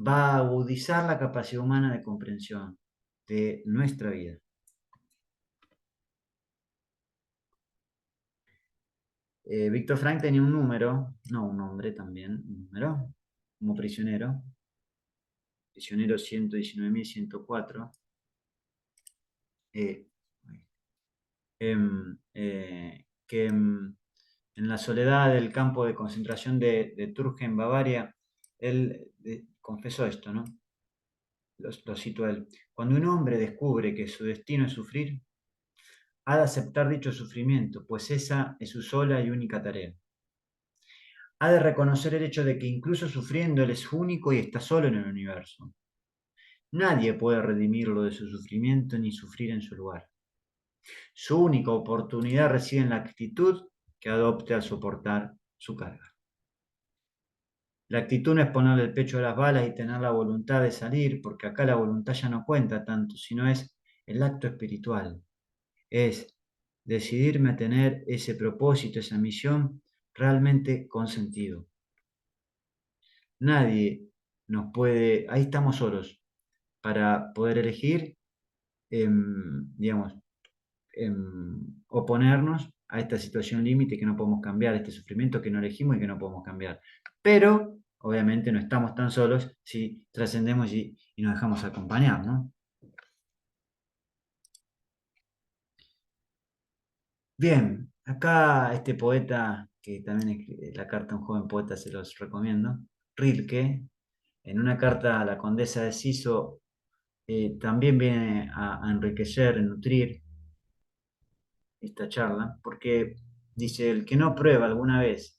va a agudizar la capacidad humana de comprensión de nuestra vida. Víctor Frank tenía un número, no un nombre también, un número, como prisionero 119.104, que en la soledad del campo de concentración de Turge en Bavaria, él confesó esto, ¿no? Lo cito a él. Cuando un hombre descubre que su destino es sufrir, ha de aceptar dicho sufrimiento, pues esa es su sola y única tarea. Ha de reconocer el hecho de que incluso sufriendo él es único y está solo en el universo. Nadie puede redimirlo de su sufrimiento ni sufrir en su lugar. Su única oportunidad reside en la actitud que adopte al soportar su carga. La actitud no es ponerle el pecho a las balas y tener la voluntad de salir, porque acá la voluntad ya no cuenta tanto, sino es el acto espiritual. Es decidirme a tener ese propósito, esa misión realmente con sentido. Nadie nos puede, ahí estamos solos, para poder elegir, digamos, oponernos a esta situación límite que no podemos cambiar, este sufrimiento que no elegimos y que no podemos cambiar. Pero, obviamente, no estamos tan solos si trascendemos y nos dejamos acompañar, ¿no? Bien, acá este poeta, que también es la carta a un joven poeta, se los recomiendo, Rilke, en una carta a la condesa de Siso, también viene a enriquecer, a nutrir esta charla, porque dice, el que no aprueba alguna vez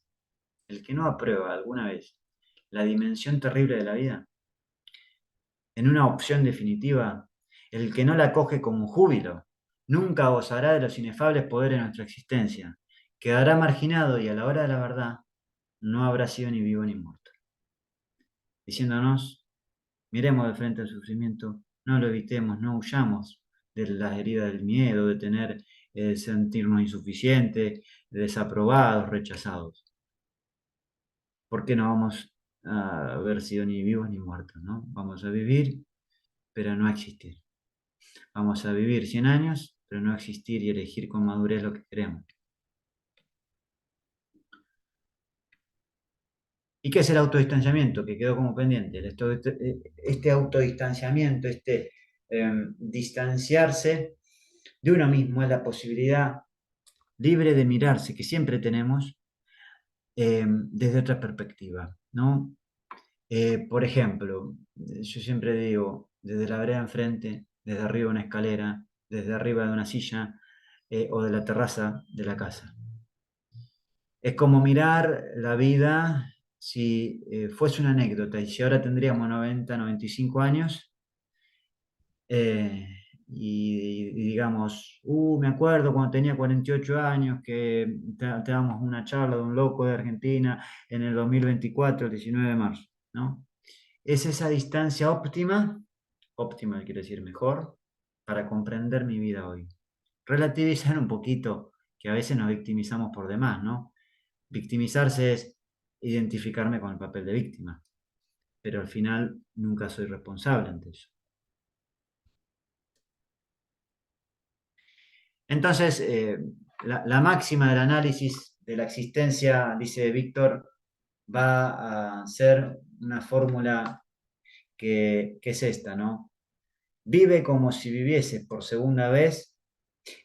la dimensión terrible de la vida, en una opción definitiva, el que no la coge como júbilo, nunca gozará de los inefables poderes de nuestra existencia, quedará marginado y a la hora de la verdad no habrá sido ni vivo ni muerto. Diciéndonos, miremos de frente al sufrimiento, no lo evitemos, no huyamos de las heridas del miedo, de tener, sentirnos insuficientes, desaprobados, rechazados. Porque no vamos a haber sido ni vivos ni muertos, ¿no? Vamos a vivir, pero no a existir. Vamos a vivir 100 años, pero no a existir y elegir con madurez lo que queremos. ¿Y qué es el autodistanciamiento? Que quedó como pendiente. Este autodistanciamiento, distanciarse de uno mismo es la posibilidad libre de mirarse que siempre tenemos desde otra perspectiva, ¿no? Por ejemplo, yo siempre digo, desde la vereda enfrente, desde arriba de una escalera, desde arriba de una silla o de la terraza de la casa. Es como mirar la vida si fuese una anécdota y si ahora tendríamos 90, 95 años eh, y digamos, me acuerdo cuando tenía 48 años que te damos una charla de un loco de Argentina en el 2024, el 19 de marzo, ¿no? Es esa distancia óptima quiere decir mejor, para comprender mi vida hoy. Relativizar un poquito, que a veces nos victimizamos por demás, ¿no? Victimizarse es identificarme con el papel de víctima. pero al final nunca soy responsable ante eso. Entonces, la máxima del análisis de la existencia, dice Víctor, va a ser una fórmula que es esta, ¿no? Vive como si viviese por segunda vez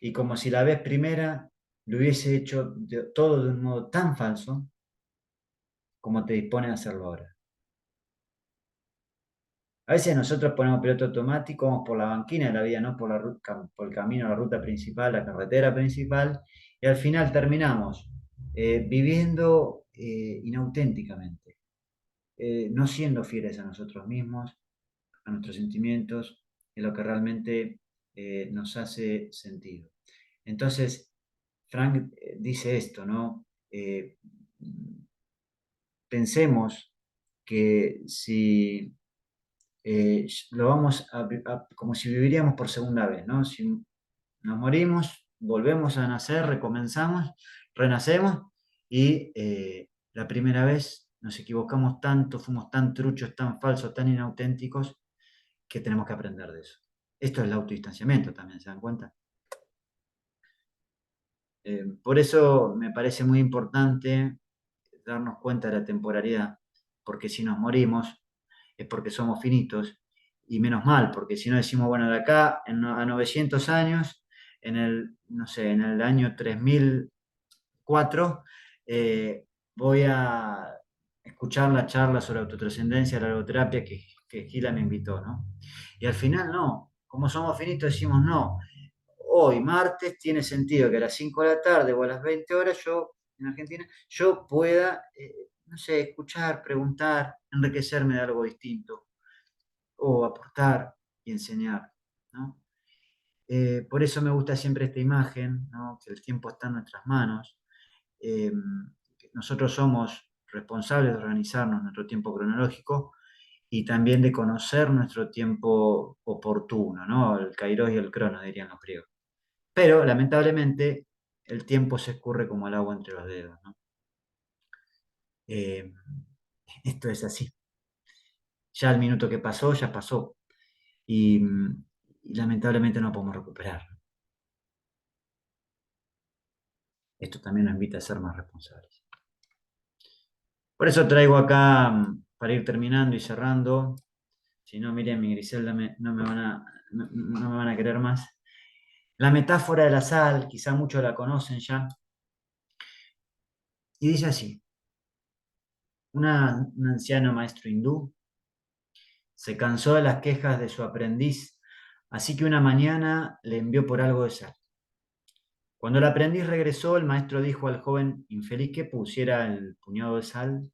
y como si la vez primera lo hubiese hecho todo de un modo tan falso como te dispone a hacerlo ahora. A veces nosotros ponemos piloto automático, vamos por la banquina de la vida, no por por el camino, la ruta principal, la carretera principal, y al final terminamos viviendo inauténticamente, no siendo fieles a nosotros mismos, a nuestros sentimientos, en lo que realmente nos hace sentido. Entonces, Frank dice esto, ¿no? Pensemos que si lo vamos como si viviríamos por segunda vez, ¿no? Si nos morimos, volvemos a nacer, recomenzamos, renacemos y la primera vez nos equivocamos tanto, fuimos tan truchos, tan falsos, tan inauténticos, que tenemos que aprender de eso. Esto es el autodistanciamiento también, ¿se dan cuenta? Por eso me parece muy importante darnos cuenta de la temporalidad, porque si nos morimos es porque somos finitos, y menos mal, porque si no decimos, bueno, de acá a 900 años, no sé, en el año 3004, voy a escuchar la charla sobre autotrascendencia, la logoterapia que Gila me invitó, ¿no? Y al final no, como somos finitos decimos no. Hoy, martes, tiene sentido que a las 5 de la tarde o a las 20 horas yo, en Argentina, yo pueda, no sé, escuchar, preguntar, enriquecerme de algo distinto o aportar y enseñar, ¿no? Por eso me gusta siempre esta imagen, ¿no? Que el tiempo está en nuestras manos. Eh, Nosotros somos responsables de organizarnos nuestro tiempo cronológico y también de conocer nuestro tiempo oportuno, ¿no? El kairos y el cronos, dirían los griegos. Pero, lamentablemente, el tiempo se escurre como el agua entre los dedos, ¿no? Eh, Esto es así. Ya el minuto que pasó, ya pasó. Y lamentablemente no podemos recuperar. Esto también nos invita a ser más responsables. Por eso traigo acá, para ir terminando y cerrando, si no, Miriam y Griselda no me van a querer más, la metáfora de la sal, quizá muchos la conocen ya, y dice así: un anciano maestro hindú se cansó de las quejas de su aprendiz, así que una mañana le envió por algo de sal. Cuando el aprendiz regresó, el maestro dijo al joven infeliz que pusiera el puñado de sal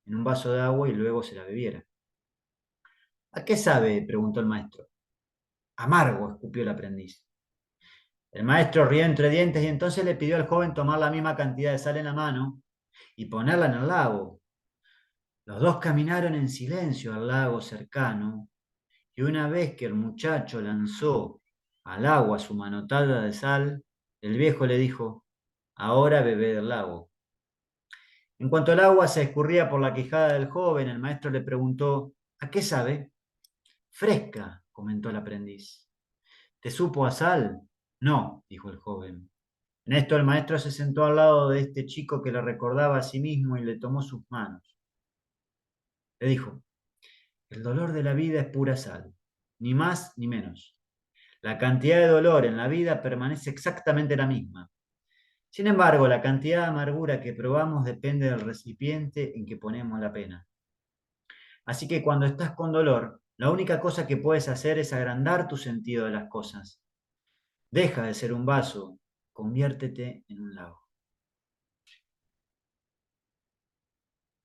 en un vaso de agua y luego se la bebiera. ¿A qué sabe?, preguntó el maestro. Amargo, escupió el aprendiz. El maestro rió entre dientes y entonces le pidió al joven tomar la misma cantidad de sal en la mano y ponerla en el lago. Los dos caminaron en silencio al lago cercano, y una vez que el muchacho lanzó al agua su manotada de sal, el viejo le dijo: ahora bebé del lago. En cuanto el agua se escurría por la quijada del joven, el maestro le preguntó: ¿a qué sabe? Fresca, comentó el aprendiz. ¿Te supo a sal? No, dijo el joven. En esto el maestro se sentó al lado de este chico que le recordaba a sí mismo y le tomó sus manos. Le dijo: el dolor de la vida es pura sal, ni más ni menos. La cantidad de dolor en la vida permanece exactamente la misma. Sin embargo, la cantidad de amargura que probamos depende del recipiente en que ponemos la pena. Así que cuando estás con dolor, la única cosa que puedes hacer es agrandar tu sentido de las cosas. Deja de ser un vaso, conviértete en un lago.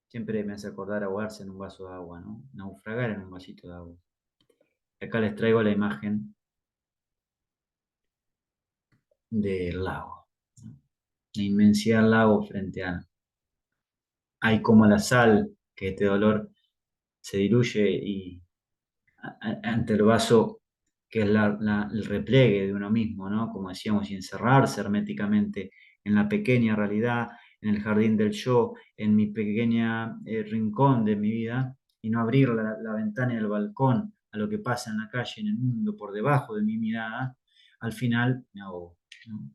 Siempre me hace acordar ahogarse en un vaso de agua, ¿no? Naufragar en un vasito de agua. Acá les traigo la imagen del lago, ¿no? La inmensidad del lago frente a... Hay como la sal, que este dolor se diluye y ante el vaso, que es el repliegue de uno mismo, ¿no? Como decíamos, y encerrarse herméticamente en la pequeña realidad, en el jardín del yo, en mi pequeña rincón de mi vida, y no abrir la ventana y el balcón a lo que pasa en la calle, en el mundo, por debajo de mi mirada, al final me ahogo, ¿no?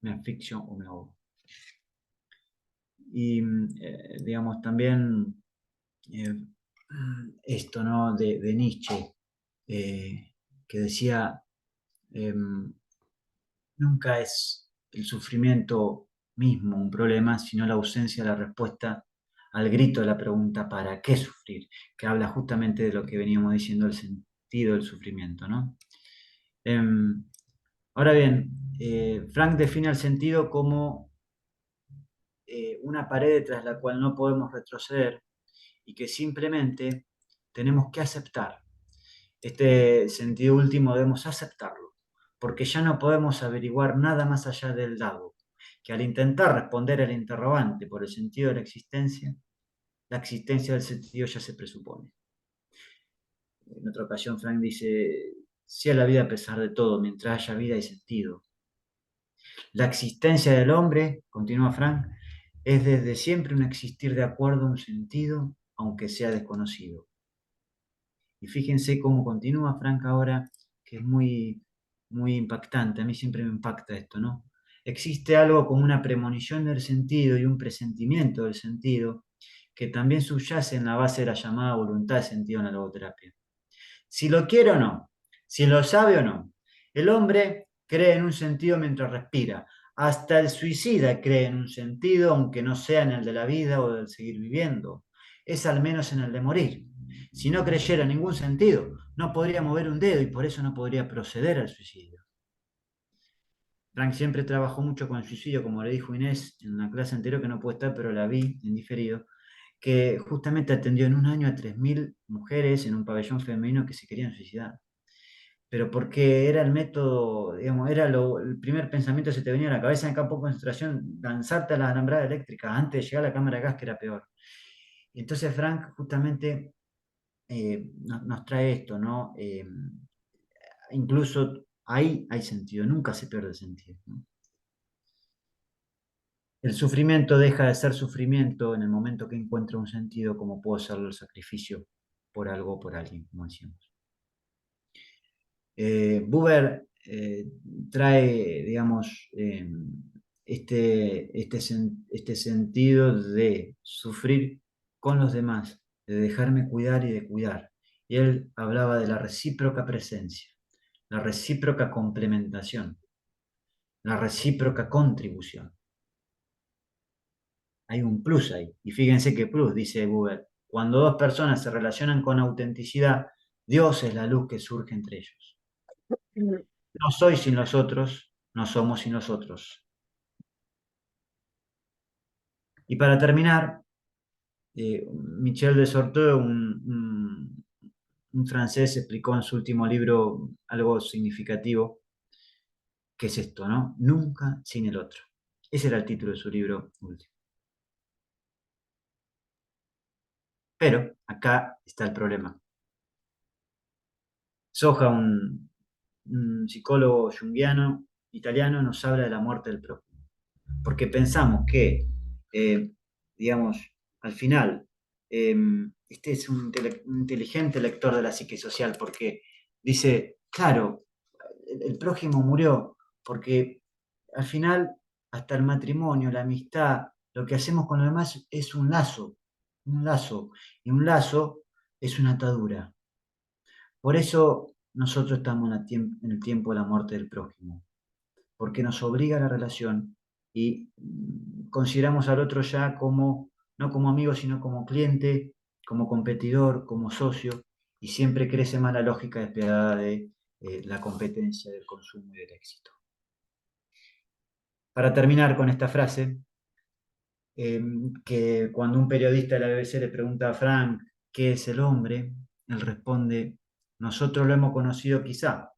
Me asfixio o me ahogo. Y digamos también eh, esto, ¿no? de Nietzsche, que decía, nunca es el sufrimiento mismo un problema, sino la ausencia de la respuesta al grito de la pregunta ¿para qué sufrir? Que habla justamente de lo que veníamos diciendo, el sentido del sufrimiento, ¿no? Em, Ahora bien, Frank define el sentido como una pared tras la cual no podemos retroceder y que simplemente tenemos que aceptar. Este sentido último debemos aceptarlo, porque ya no podemos averiguar nada más allá del dado, que al intentar responder al interrogante por el sentido de la existencia del sentido ya se presupone. En otra ocasión Frank dice, sea la vida a pesar de todo, mientras haya vida y sentido. La existencia del hombre, continúa Frank, es desde siempre un existir de acuerdo a un sentido, aunque sea desconocido. Y fíjense cómo continúa Frank ahora, que es muy, muy impactante. A mí siempre me impacta esto, ¿no? Existe algo como una premonición del sentido y un presentimiento del sentido que también subyace en la base de la llamada voluntad de sentido en la logoterapia. Si lo quiere o no, si lo sabe o no, el hombre cree en un sentido mientras respira. Hasta el suicida cree en un sentido, aunque no sea en el de la vida o del seguir viviendo. Es al menos en el de morir. Si no creyera en ningún sentido, no podría mover un dedo y por eso no podría proceder al suicidio. Frank siempre trabajó mucho con el suicidio, como le dijo Inés en la clase anterior, que no puede estar, pero la vi en diferido, que justamente atendió en un año a 3.000 mujeres en un pabellón femenino que se querían suicidar. Pero porque era el método, digamos, era el primer pensamiento que se te venía a la cabeza en campo de concentración, lanzarte a la alambrada eléctrica antes de llegar a la cámara de gas, que era peor. Y entonces Frank justamente nos trae esto, ¿no? Incluso ahí hay sentido, nunca se pierde el sentido, ¿no? El sufrimiento deja de ser sufrimiento en el momento que encuentra un sentido, como puede ser el sacrificio por algo o por alguien, como decíamos. Buber trae, digamos, este sentido de sufrir con los demás, de dejarme cuidar y de cuidar. Y él hablaba de la recíproca presencia, la recíproca complementación, la recíproca contribución. Hay un plus ahí. Y fíjense qué plus, dice Buber. Cuando dos personas se relacionan con autenticidad, Dios es la luz que surge entre ellos. No soy sin los otros, no somos sin los otros. Y para terminar, Michel de Certeau, un francés, explicó en su último libro algo significativo, que es esto, ¿no? Nunca sin el otro. Ese era el título de su libro último. Pero acá está el problema. Soja, un psicólogo junguiano italiano, nos habla de la muerte del prójimo. Porque pensamos que, digamos, al final, este es un inteligente lector de la psique social, porque dice, claro, el prójimo murió, porque al final, hasta el matrimonio, la amistad, lo que hacemos con los demás es un lazo, y un lazo es una atadura. Por eso nosotros estamos en el tiempo de la muerte del prójimo, porque nos obliga a la relación y consideramos al otro ya como, no como amigo, sino como cliente, como competidor, como socio, y siempre crece más la lógica despiadada de la competencia, del consumo y del éxito. Para terminar con esta frase, que cuando un periodista de la BBC le pregunta a Frank qué es el hombre, él responde, nosotros lo hemos conocido quizá,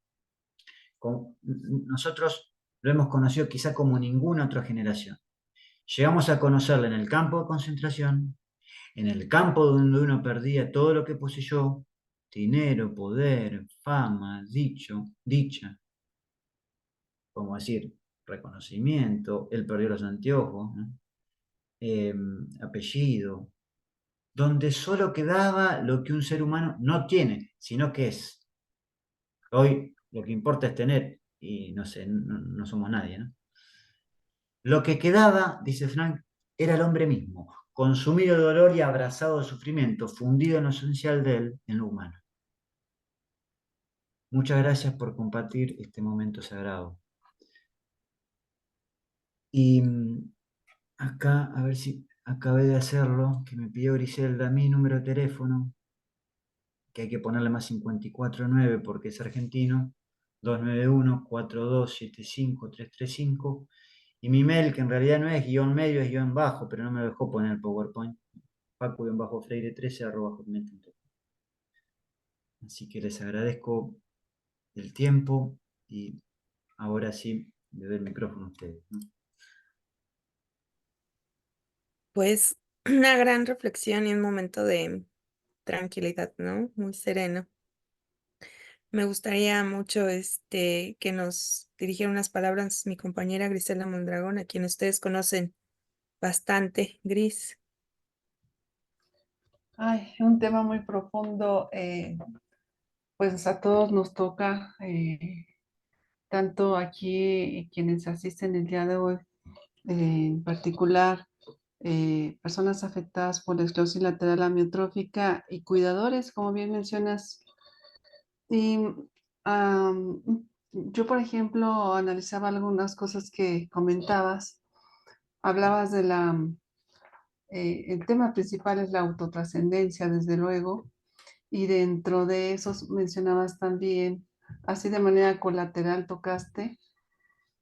nosotros lo hemos conocido quizá como ninguna otra generación. Llegamos a conocerla en el campo de concentración, en el campo donde uno perdía todo lo que poseyó, dinero, poder, fama, dicha, como decir, reconocimiento, él perdió los anteojos, ¿no? Apellido, donde solo quedaba lo que un ser humano no tiene, sino que es. Hoy lo que importa es tener, y no sé, no somos nadie, ¿no? Lo que quedaba, dice Frank, era el hombre mismo, consumido de dolor y abrazado de sufrimiento, fundido en lo esencial de él, en lo humano. Muchas gracias por compartir este momento sagrado. Y acá, a ver si acabé de hacerlo, que me pidió Griselda mi número de teléfono, que hay que ponerle más 549 porque es argentino, 291-4275-335, y mi mail, que en realidad no es guión medio, es guión bajo, pero no me dejó poner el PowerPoint, pacu-freire13@hotmail.com. Así que les agradezco el tiempo y ahora sí le doy el micrófono a ustedes, ¿no? Pues una gran reflexión y un momento de tranquilidad, ¿no? Muy sereno. Me gustaría mucho que nos dirigiera unas palabras mi compañera Griselda Mondragón, a quien ustedes conocen bastante. Gris. Ay, un tema muy profundo, pues a todos nos toca, tanto aquí quienes asisten el día de hoy, en particular personas afectadas por la esclerosis lateral amiotrófica y cuidadores, como bien mencionas. Y am, yo, por ejemplo, analizaba algunas cosas que comentabas. Hablabas de el tema principal es la autotrascendencia, desde luego, y dentro de eso mencionabas también, así de manera colateral tocaste,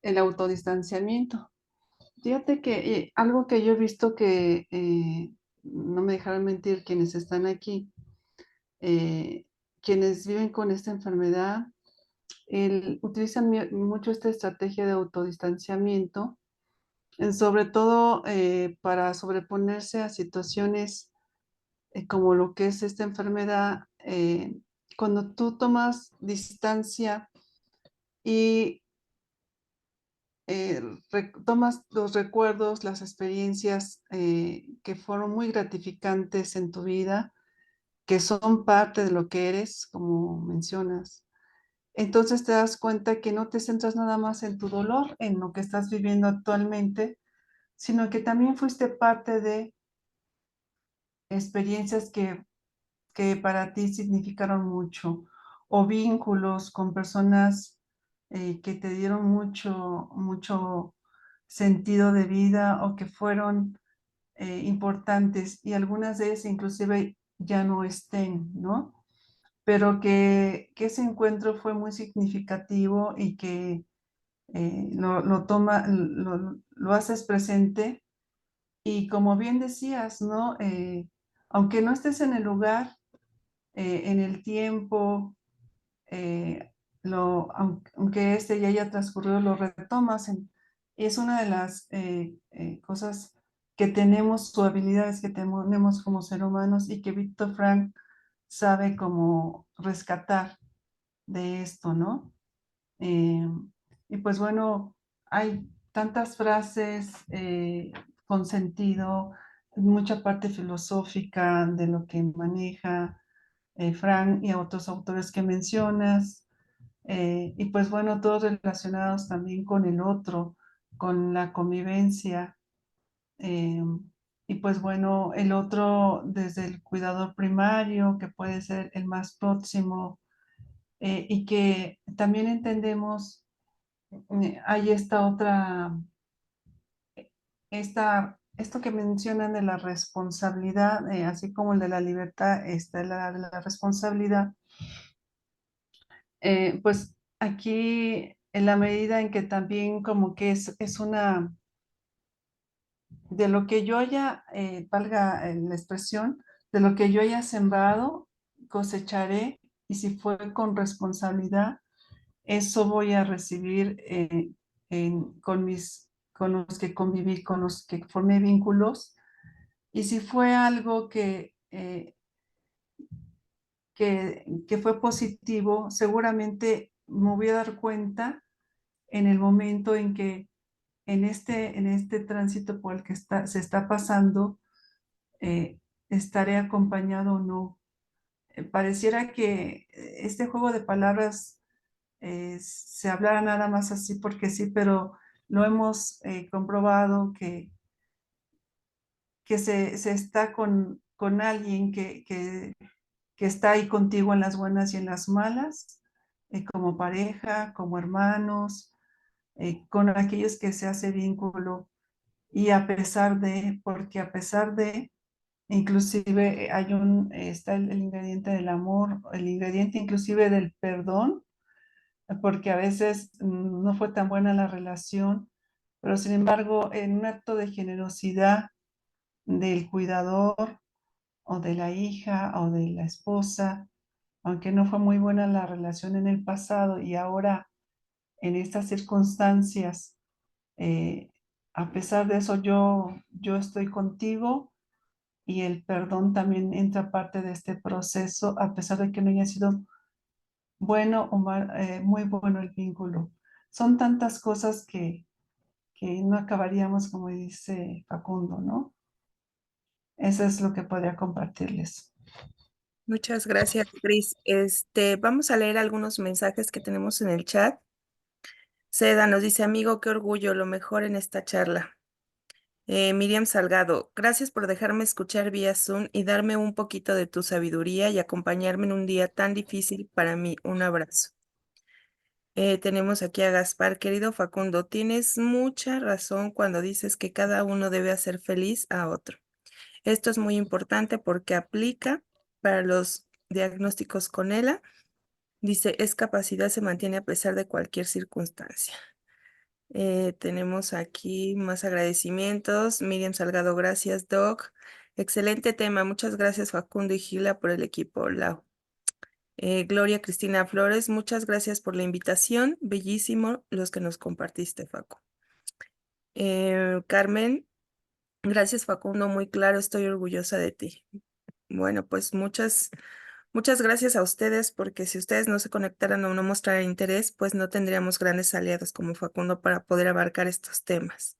el autodistanciamiento. Fíjate que algo que yo he visto que no me dejarán mentir quienes están aquí, eh, quienes viven con esta enfermedad, utilizan mucho esta estrategia de autodistanciamiento, sobre todo para sobreponerse a situaciones como lo que es esta enfermedad. Cuando tú tomas distancia y tomas los recuerdos, las experiencias que fueron muy gratificantes en tu vida, que son parte de lo que eres, como mencionas. Entonces te das cuenta que no te centras nada más en tu dolor, en lo que estás viviendo actualmente, sino que también fuiste parte de experiencias que para ti significaron mucho, o vínculos con personas que te dieron mucho sentido de vida o que fueron importantes, y algunas de ellas inclusive ya no estén, ¿no? Pero que ese encuentro fue muy significativo y que lo haces presente. Y como bien decías, ¿no? Aunque no estés en el lugar, en el tiempo, eh, aunque este ya haya transcurrido, lo retomas. Y es una de las cosas que tenemos, o habilidades que tenemos como ser humanos, y que Víctor Frank sabe cómo rescatar de esto, ¿no? Eh, y pues bueno, hay tantas frases con sentido, mucha parte filosófica de lo que maneja Frank y a otros autores que mencionas, y pues bueno, todos relacionados también con el otro, con la convivencia, eh, y pues bueno, el otro desde el cuidador primario, que puede ser el más próximo, y que también entendemos, hay esto que mencionan de la responsabilidad, así como el de la libertad, está la responsabilidad. Pues aquí, en la medida en que también como que es una, de lo que yo haya, valga la expresión, de lo que yo haya sembrado, cosecharé, y si fue con responsabilidad, eso voy a recibir con los que conviví, con los que formé vínculos. Y si fue algo que fue positivo, seguramente me voy a dar cuenta en el momento en que en este tránsito por el que se está pasando, estaré acompañado o no. Pareciera que este juego de palabras se hablara nada más así porque sí, pero lo hemos comprobado que se está con alguien que está ahí contigo en las buenas y en las malas, como pareja, como hermanos, con aquellos que se hace vínculo y a pesar de, porque a pesar de, inclusive está el ingrediente del amor, el ingrediente inclusive del perdón, porque a veces no fue tan buena la relación, pero sin embargo, en un acto de generosidad del cuidador o de la hija o de la esposa, aunque no fue muy buena la relación en el pasado y ahora en estas circunstancias, eh, a pesar de eso, yo estoy contigo y el perdón también entra parte de este proceso, a pesar de que no haya sido bueno o muy bueno el vínculo. Son tantas cosas que no acabaríamos, como dice Facundo, ¿no? Eso es lo que podría compartirles. Muchas gracias, Cris. Vamos a leer algunos mensajes que tenemos en el chat. Seda nos dice, amigo, qué orgullo, lo mejor en esta charla. Miriam Salgado, gracias por dejarme escuchar vía Zoom y darme un poquito de tu sabiduría y acompañarme en un día tan difícil para mí. Un abrazo. Tenemos aquí a Gaspar, querido Facundo, tienes mucha razón cuando dices que cada uno debe hacer feliz a otro. Esto es muy importante porque aplica para los diagnósticos con ELA. Dice, es capacidad se mantiene a pesar de cualquier circunstancia. Tenemos aquí más agradecimientos. Miriam Salgado, gracias, Doc. Excelente tema. Muchas gracias, Facundo y Gila, por el equipo. Lau. Gloria Cristina Flores, muchas gracias por la invitación. Bellísimo los que nos compartiste, Facu. Carmen, gracias, Facundo. Muy claro, estoy orgullosa de ti. Bueno, pues muchas gracias a ustedes, porque si ustedes no se conectaran o no mostraran interés, pues no tendríamos grandes aliados como Facundo para poder abarcar estos temas.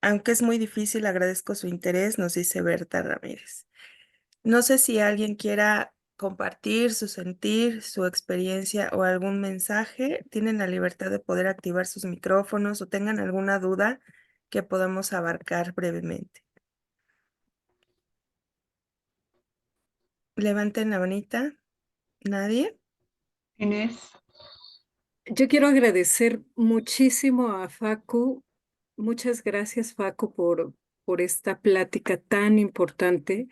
Aunque es muy difícil, agradezco su interés, nos dice Berta Ramírez. No sé si alguien quiera compartir su sentir, su experiencia o algún mensaje. Tienen la libertad de poder activar sus micrófonos o tengan alguna duda que podamos abarcar brevemente. Levanten la manita. ¿Nadie? Inés. Yo quiero agradecer muchísimo a Facu. Muchas gracias, Facu, por esta plática tan importante.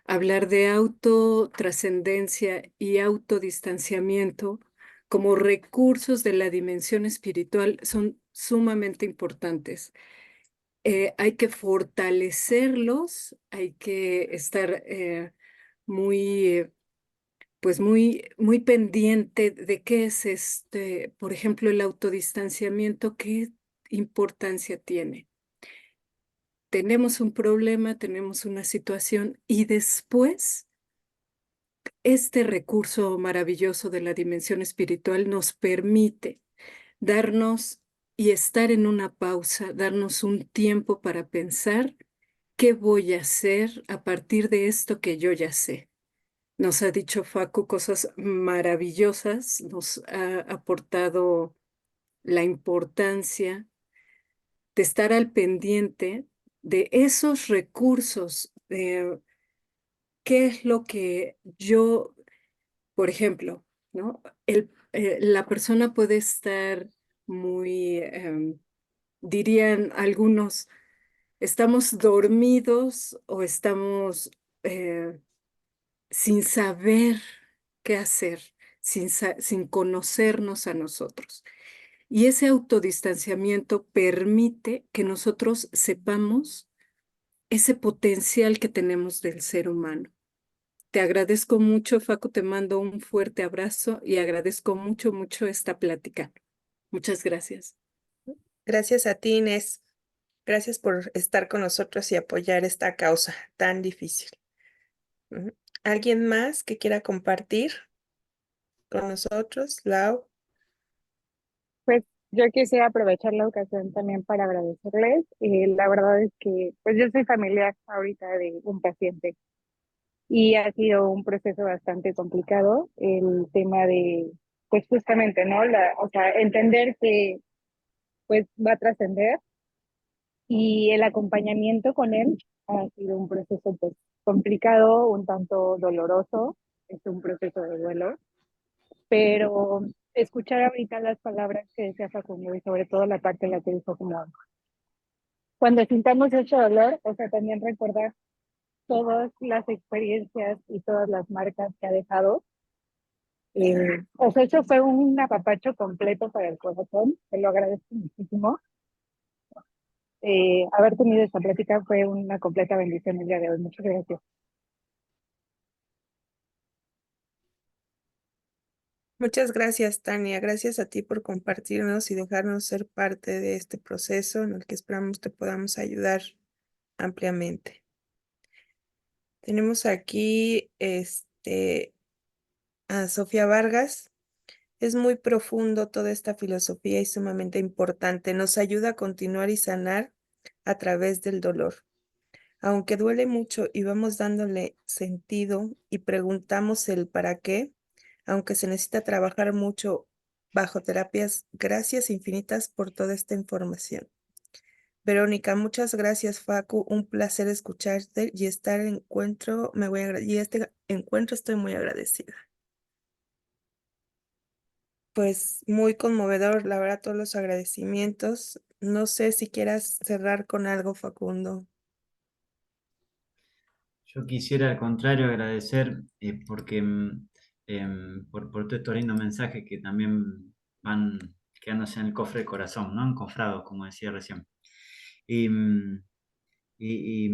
Hablar de autotrascendencia y autodistanciamiento como recursos de la dimensión espiritual son sumamente importantes. Hay que fortalecerlos, hay que estar muy pues muy pendiente de qué es por ejemplo, el autodistanciamiento, qué importancia tiene. Tenemos un problema, tenemos una situación y después este recurso maravilloso de la dimensión espiritual nos permite darnos y estar en una pausa, darnos un tiempo para pensar qué voy a hacer a partir de esto que yo ya sé. Nos ha dicho Facu cosas maravillosas, nos ha aportado la importancia de estar al pendiente de esos recursos, qué es lo que yo, por ejemplo, ¿no? La persona puede estar muy, dirían algunos, estamos dormidos o estamos sin saber qué hacer, sin conocernos a nosotros. Y ese autodistanciamiento permite que nosotros sepamos ese potencial que tenemos del ser humano. Te agradezco mucho, Facu, te mando un fuerte abrazo y agradezco mucho, mucho esta plática. Muchas gracias. Gracias a ti, Inés. Gracias por estar con nosotros y apoyar esta causa tan difícil. ¿Alguien más que quiera compartir con nosotros? Lau. Pues yo quisiera aprovechar la ocasión también para agradecerles. La verdad es que pues yo soy familiar ahorita de un paciente y ha sido un proceso bastante complicado el tema de, pues justamente, ¿no? O sea, entender que pues va a trascender y el acompañamiento con él ha sido un proceso pues complicado, un tanto doloroso, es un proceso de duelo, pero escuchar ahorita las palabras que decía Facundo y sobre todo la parte en la que dijo como cuando sintamos ese dolor, o sea, también recordar todas las experiencias y todas las marcas que ha dejado. O sea, eso fue un apapacho completo para el corazón, te lo agradezco muchísimo. Haber tenido esta plática fue una completa bendición el día de hoy. Muchas gracias. Muchas gracias, Tania. Gracias a ti por compartirnos y dejarnos ser parte de este proceso en el que esperamos te podamos ayudar ampliamente. Tenemos aquí a Sofía Vargas. Es muy profundo toda esta filosofía y sumamente importante. Nos ayuda a continuar y sanar a través del dolor. Aunque duele mucho y vamos dándole sentido y preguntamos el para qué, aunque se necesita trabajar mucho bajo terapias, gracias infinitas por toda esta información. Verónica, muchas gracias, Facu. Un placer escucharte y este encuentro estoy muy agradecida. Pues muy conmovedor, la verdad, todos los agradecimientos. No sé si quieras cerrar con algo, Facundo. Yo quisiera al contrario agradecer porque por todos estos lindos mensajes que también van quedándose en el cofre del corazón, ¿no? Encofrados, como decía recién. Y, y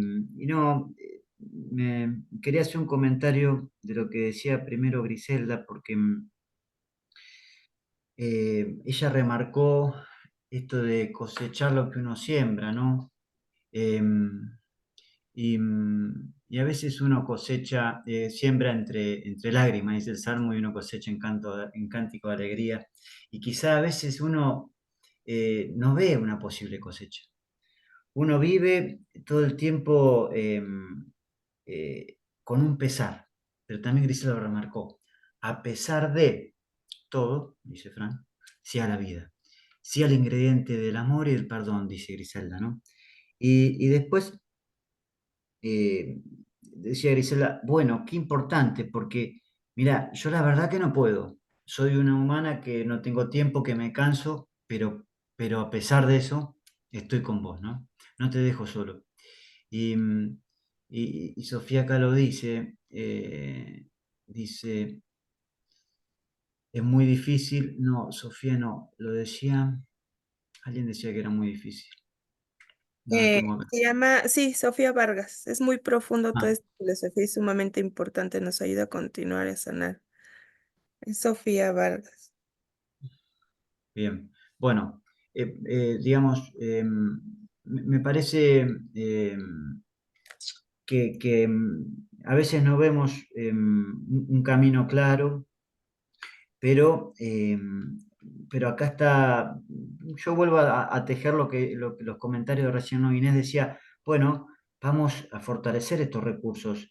no, me quería hacer un comentario de lo que decía primero Griselda, porque ella remarcó esto de cosechar lo que uno siembra, ¿no? Em, y a veces uno cosecha, siembra entre lágrimas, dice el Salmo, y uno cosecha en cántico de alegría. Y quizá a veces uno no ve una posible cosecha. Uno vive todo el tiempo con un pesar, pero también Grisel lo remarcó. A pesar de todo, dice Fran, sí a la vida, sí al ingrediente del amor y el perdón, dice Griselda, ¿no? Y después decía Grisela, bueno, qué importante, porque mira, yo la verdad que no puedo. Soy una humana que no tengo tiempo, que me canso, pero a pesar de eso, estoy con vos, ¿no? No te dejo solo. Y, y Sofía acá lo dice, dice, es muy difícil. No, Sofía no, lo decía, alguien decía que era muy difícil. No lo tengo acá. Se llama, sí, Sofía Vargas. Es muy profundo toda Ah, esta filosofía y sumamente importante. Nos ayuda a continuar y a sanar. Es Sofía Vargas. bien. Bueno, digamos, me parece que a veces no vemos un camino claro, pero, pero acá está, yo vuelvo a tejer los comentarios de recién, ¿no? Inés decía, bueno, vamos a fortalecer estos recursos.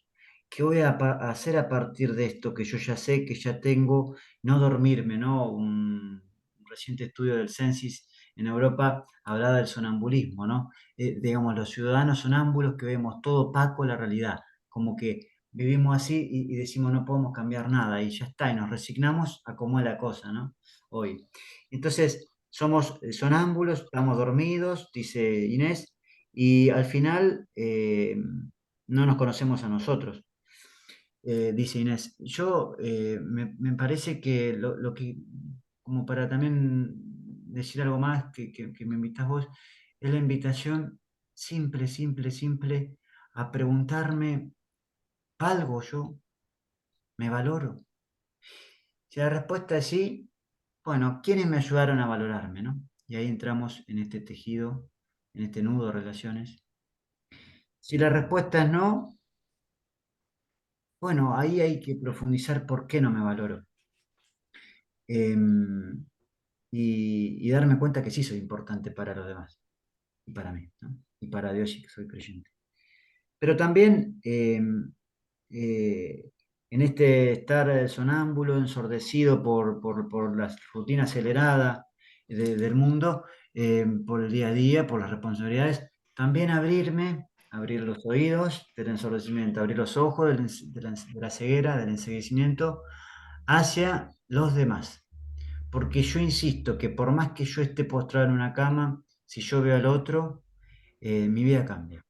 ¿Qué voy a hacer a partir de esto que yo ya sé, que ya tengo? No dormirme, ¿no? Un reciente estudio del Censis en Europa hablaba del sonambulismo, ¿no? Digamos, los ciudadanos sonámbulos que vemos todo opaco la realidad, como que vivimos así y decimos no podemos cambiar nada y ya está, y nos resignamos a cómo es la cosa, ¿no? Hoy. Entonces, somos sonámbulos, estamos dormidos, dice Inés, y al final no nos conocemos a nosotros, dice Inés. Yo me parece que lo que, como para también decir algo más que me invitas vos, es la invitación simple, simple, simple a preguntarme, ¿valgo yo? ¿Me valoro? Si la respuesta es sí, bueno, ¿quiénes me ayudaron a valorarme, no? Y ahí entramos en este tejido, en este nudo de relaciones. Si la respuesta es no, bueno, ahí hay que profundizar por qué no me valoro. Em, y darme cuenta que sí soy importante para los demás y para mí, ¿no? Y para Dios, y que soy creyente. Pero también en este estar sonámbulo, ensordecido por la rutina acelerada del mundo, por el día a día, por las responsabilidades, también abrir los oídos del ensordecimiento, abrir los ojos de la ceguera, del enceguecimiento, hacia los demás. Porque yo insisto que por más que yo esté postrado en una cama, si yo veo al otro, mi vida cambia.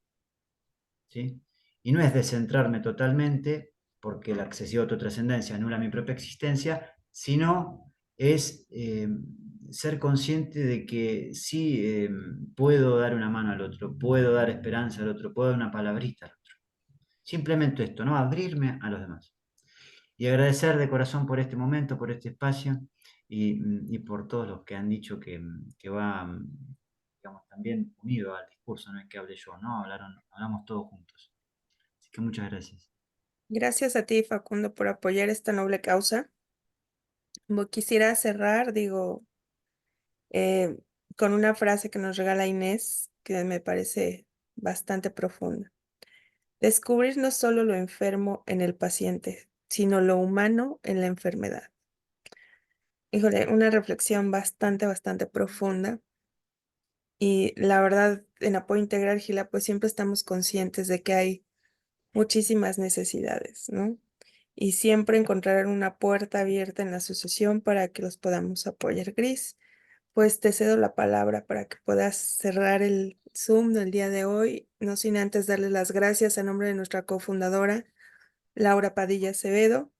¿Sí? Y no es descentrarme totalmente, porque la excesiva autotrascendencia anula mi propia existencia, sino es ser consciente de que sí puedo dar una mano al otro, puedo dar esperanza al otro, puedo dar una palabrita al otro. Simplemente esto, ¿no? Abrirme a los demás. Y agradecer de corazón por este momento, por este espacio y por todos los que han dicho que va, digamos, también unido al discurso, no es que hable yo, ¿no? Hablamos todos juntos. Así que muchas gracias. Gracias a ti, Facundo, por apoyar esta noble causa. Quisiera cerrar, eh, con una frase que nos regala Inés, que me parece bastante profunda. Descubrir no solo lo enfermo en el paciente, sino lo humano en la enfermedad. Híjole, una reflexión bastante profunda. Y la verdad, en Apoyo Integral, Gila, pues siempre estamos conscientes de que hay muchísimas necesidades, ¿no? Y siempre encontrar una puerta abierta en la asociación para que los podamos apoyar. Gris, pues te cedo la palabra para que puedas cerrar el Zoom del día de hoy, no sin antes darle las gracias a nombre de nuestra cofundadora, Laura Padilla Acevedo.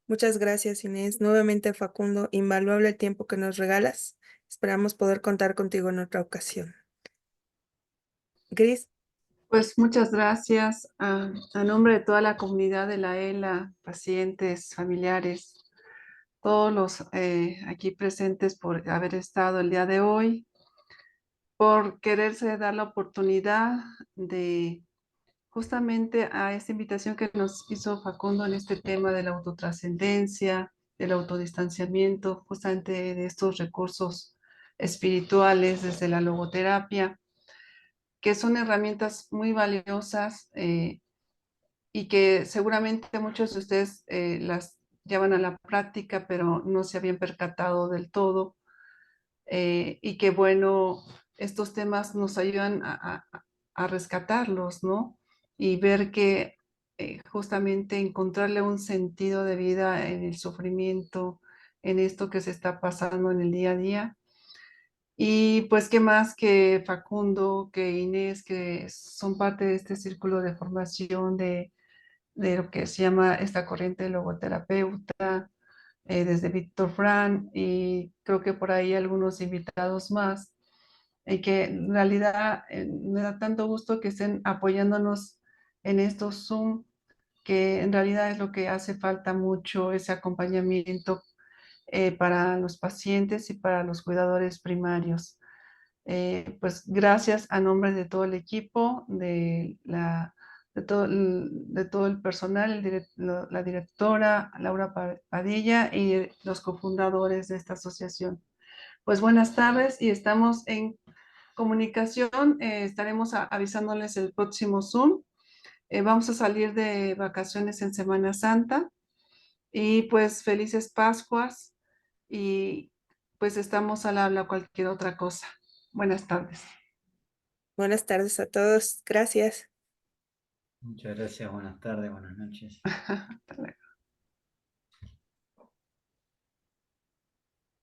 Muchas gracias, Inés. Nuevamente, Facundo, invaluable el tiempo que nos regalas. Esperamos poder contar contigo en otra ocasión. Gris. Pues muchas gracias a nombre de toda la comunidad de la ELA, pacientes, familiares, todos los aquí presentes por haber estado el día de hoy, por quererse dar la oportunidad de justamente a esta invitación que nos hizo Facundo en este tema de la autotrascendencia, del autodistanciamiento, justamente de estos recursos espirituales desde la logoterapia, que son herramientas muy valiosas y que seguramente muchos de ustedes las llevan a la práctica, pero no se habían percatado del todo. Y que bueno, estos temas nos ayudan a rescatarlos, ¿no? Y ver que justamente encontrarle un sentido de vida en el sufrimiento, en esto que se está pasando en el día a día. Y pues qué más que Facundo, que Inés, que son parte de este círculo de formación de lo que se llama esta corriente de logoterapeuta, desde Víctor Fran y creo que por ahí algunos invitados más, y que en realidad me da tanto gusto que estén apoyándonos en estos Zoom, que en realidad es lo que hace falta mucho, ese acompañamiento para los pacientes y para los cuidadores primarios. Pues gracias a nombre de todo el equipo, de todo el personal, la directora Laura Padilla y los cofundadores de esta asociación. Pues buenas tardes y estamos en comunicación. Estaremos avisándoles el próximo Zoom. Vamos a salir de vacaciones en Semana Santa y pues felices Pascuas y pues estamos al habla cualquier otra cosa. Buenas tardes. Buenas tardes a todos. Gracias. Muchas gracias, buenas tardes, buenas noches. Hasta luego.